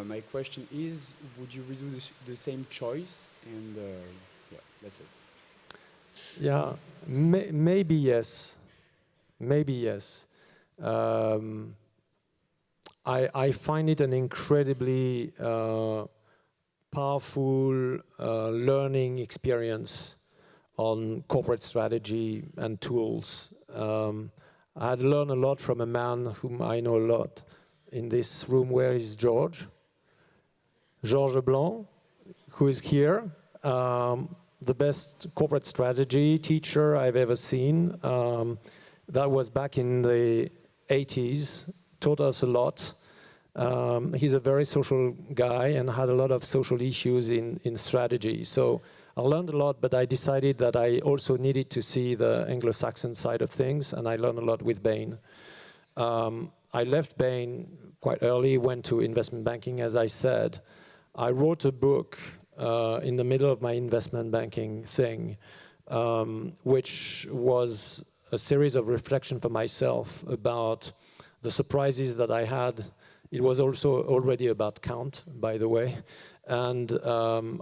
My question is, would you redo the same choice? And yeah, that's it. Yeah, maybe yes. Maybe yes. I find it an incredibly powerful learning experience on corporate strategy and tools. I had learned a lot from a man whom I know a lot in this room. Where is George? Georges Blanc, who is here. The best corporate strategy teacher I've ever seen. That was back in the 80s, taught us a lot. He's a very social guy and had a lot of social issues in strategy. So I learned a lot, but I decided that I also needed to see the Anglo-Saxon side of things, and I learned a lot with Bain. I left Bain quite early, went to investment banking, as I said. I wrote a book in the middle of my investment banking thing, which was a series of reflection for myself about the surprises that I had. It was also already about Kant, by the way. And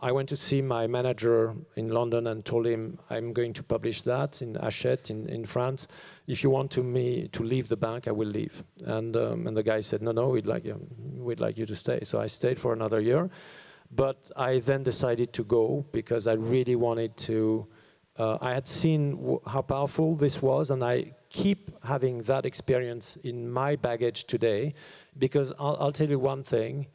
I went to see my manager in London and told him, I'm going to publish that in HEC in France. If you want me to leave the bank, I will leave. And the guy said, no, we'd like you to stay. So I stayed for another year. But I then decided to go because I really wanted to, I had seen how powerful this was, and I keep having that experience in my baggage today, because I'll tell you one thing,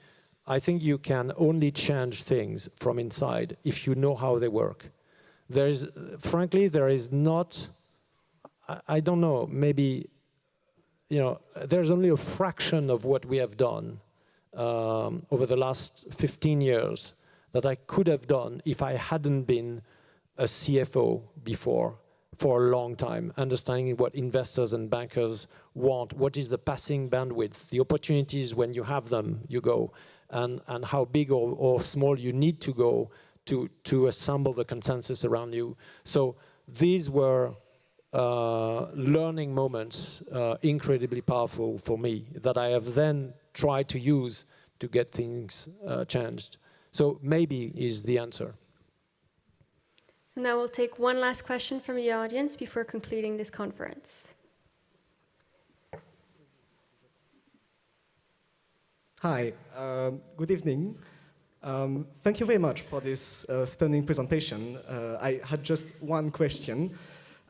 I think you can only change things from inside if you know how they work. Frankly, there is not, I don't know, maybe, there's only a fraction of what we have done over the last 15 years that I could have done if I hadn't been a CFO before for a long time, understanding what investors and bankers want, what is the passing bandwidth, the opportunities when you have them, you go, and how big or small you need to go to assemble the consensus around you. So these were learning moments, incredibly powerful for me, that I have then tried to use to get things changed. So maybe is the answer. So now we'll take one last question from the audience before concluding this conference. Hi, good evening. Thank you very much for this stunning presentation. I had just one question,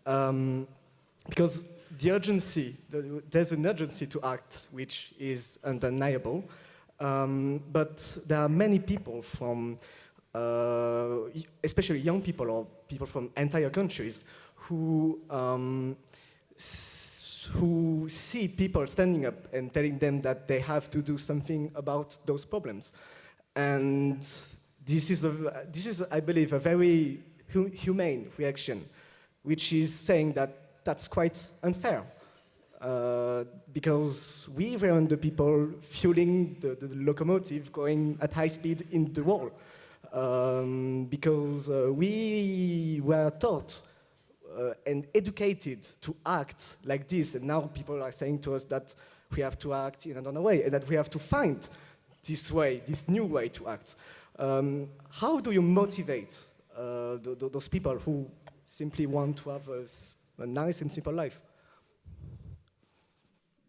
because the urgency, there's an urgency to act, which is undeniable. But there are many people from, especially young people or people from entire countries, who see people standing up and telling them that they have to do something about those problems. And this is, I believe, a very humane reaction, which is saying that that's quite unfair. Because we were the people fueling the locomotive going at high speed in the wall. Because we were taught and educated to act like this, and now people are saying to us that we have to act in another way, and that we have to find this way, this new way to act. How do you motivate those people who simply want to have a nice and simple life?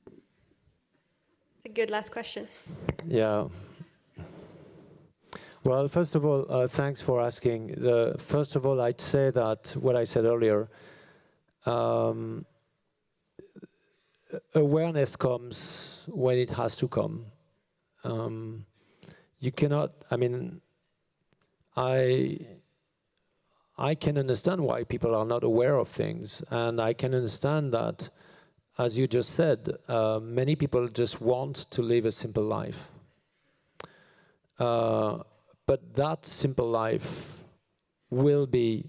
It's a good last question. Yeah. Well, first of all, thanks for asking. First of all, I'd say that what I said earlier, awareness comes when it has to come. You cannot, I mean, I can understand why people are not aware of things, and I can understand that, as you just said, many people just want to live a simple life. But that simple life will be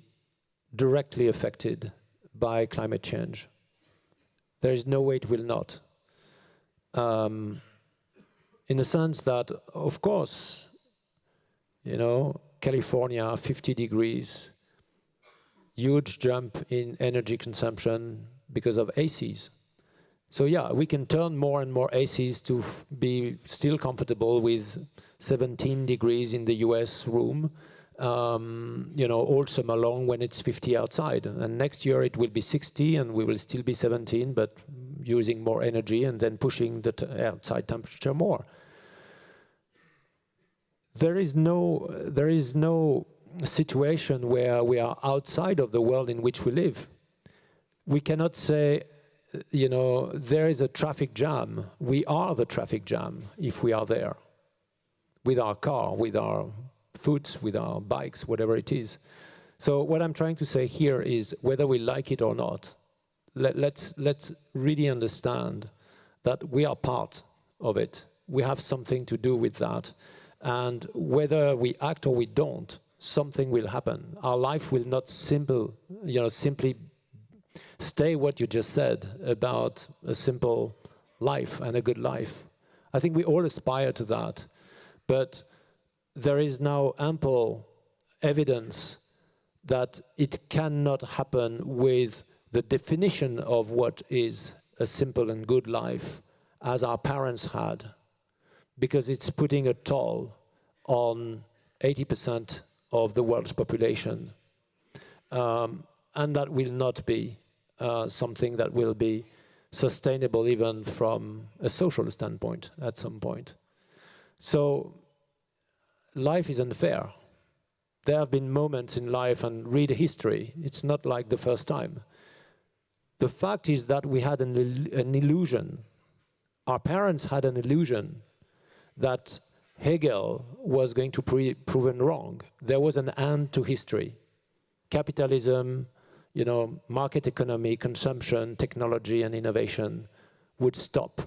directly affected by climate change. There is no way it will not. In the sense that, of course, you know, California, 50 degrees, huge jump in energy consumption because of ACs. So yeah, we can turn more and more ACs to be still comfortable with 17 degrees in the US room, you know, all summer long when it's 50 outside. And next year it will be 60 and we will still be 17, but using more energy and then pushing the outside temperature more. There is no situation where we are outside of the world in which we live. We cannot say, you know, there is a traffic jam. We are the traffic jam if we are there, with our car, with our foot, with our bikes, whatever it is. So what I'm trying to say here is, whether we like it or not, let's really understand that we are part of it. We have something to do with that. And whether we act or we don't, something will happen. Our life will not simply stay what you just said about a simple life and a good life. I think we all aspire to that, but there is now ample evidence that it cannot happen with the definition of what is a simple and good life as our parents had, because it's putting a toll on 80% of the world's population. And that will not be something that will be sustainable even from a social standpoint at some point. So life is unfair. There have been moments in life, and read history, it's not like the first time. The fact is that we had an illusion. Our parents had an illusion that Hegel was going to be proven wrong. There was an end to history. Capitalism, you know, market economy, consumption, technology, and innovation would stop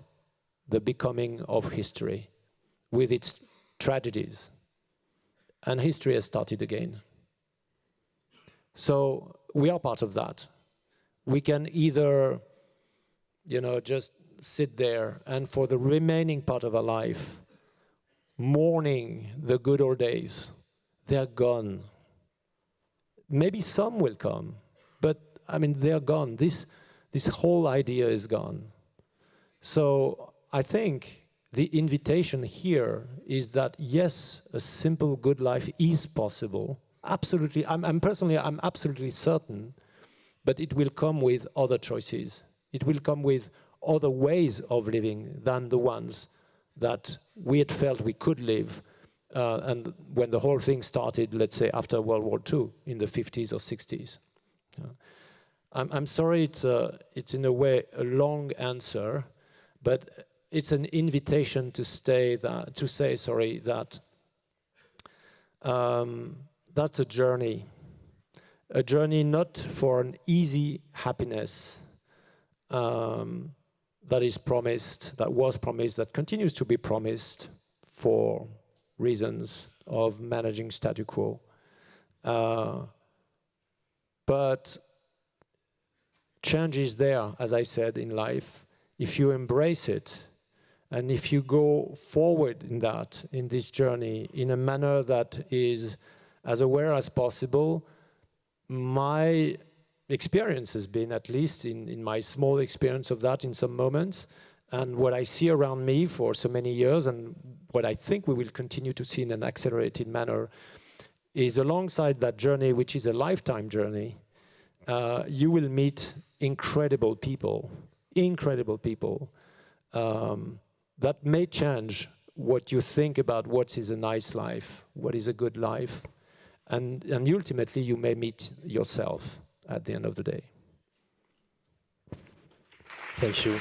the becoming of history with its tragedies. And history has started again. So we are part of that. We can either, you know, just sit there and for the remaining part of our life, mourning the good old days. They're gone. Maybe some will come, but I mean, they're gone. This whole idea is gone. So I think the invitation here is that, yes, a simple good life is possible. Absolutely, I'm absolutely certain, but it will come with other choices. It will come with other ways of living than the ones that we had felt we could live, and when the whole thing started, let's say, after World War II in the 50s or 60s. I'm sorry, it's in a way a long answer, but it's an invitation to say that that's a journey not for an easy happiness that is promised, that was promised, that continues to be promised for reasons of managing status quo. But change is there, as I said, in life, if you embrace it, and if you go forward in this journey, in a manner that is as aware as possible. My experience has been, at least in my small experience of that in some moments, and what I see around me for so many years, and what I think we will continue to see in an accelerated manner, is alongside that journey, which is a lifetime journey, you will meet incredible people that may change what you think about what is a nice life, what is a good life, and ultimately you may meet yourself at the end of the day. Thank you.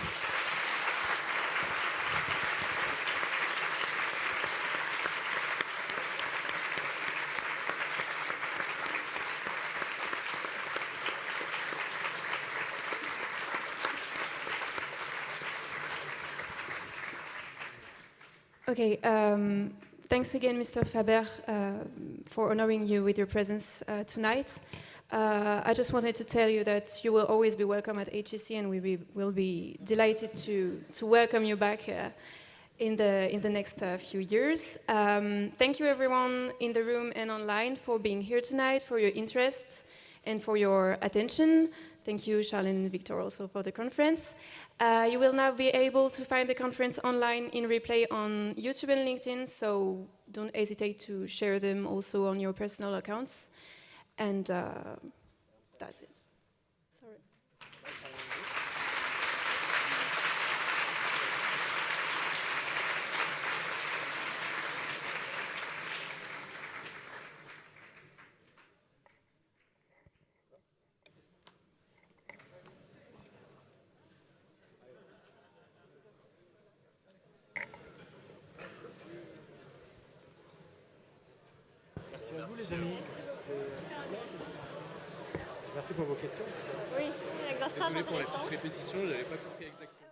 Okay, thanks again, Mr. Faber, for honoring you with your presence tonight. I just wanted to tell you that you will always be welcome at HEC, and we will be delighted to welcome you back in the next few years. Thank you, everyone in the room and online, for being here tonight, for your interest and for your attention. Thank you, Charles and Victor, also for the conference. You will now be able to find the conference online in replay on YouTube and LinkedIn, so don't hesitate to share them also on your personal accounts. And that's it. Sorry. Merci à vous, les amis. Merci pour vos questions. Oui, exercice. Désolé pour la petite répétition, je n'avais pas compris exactement.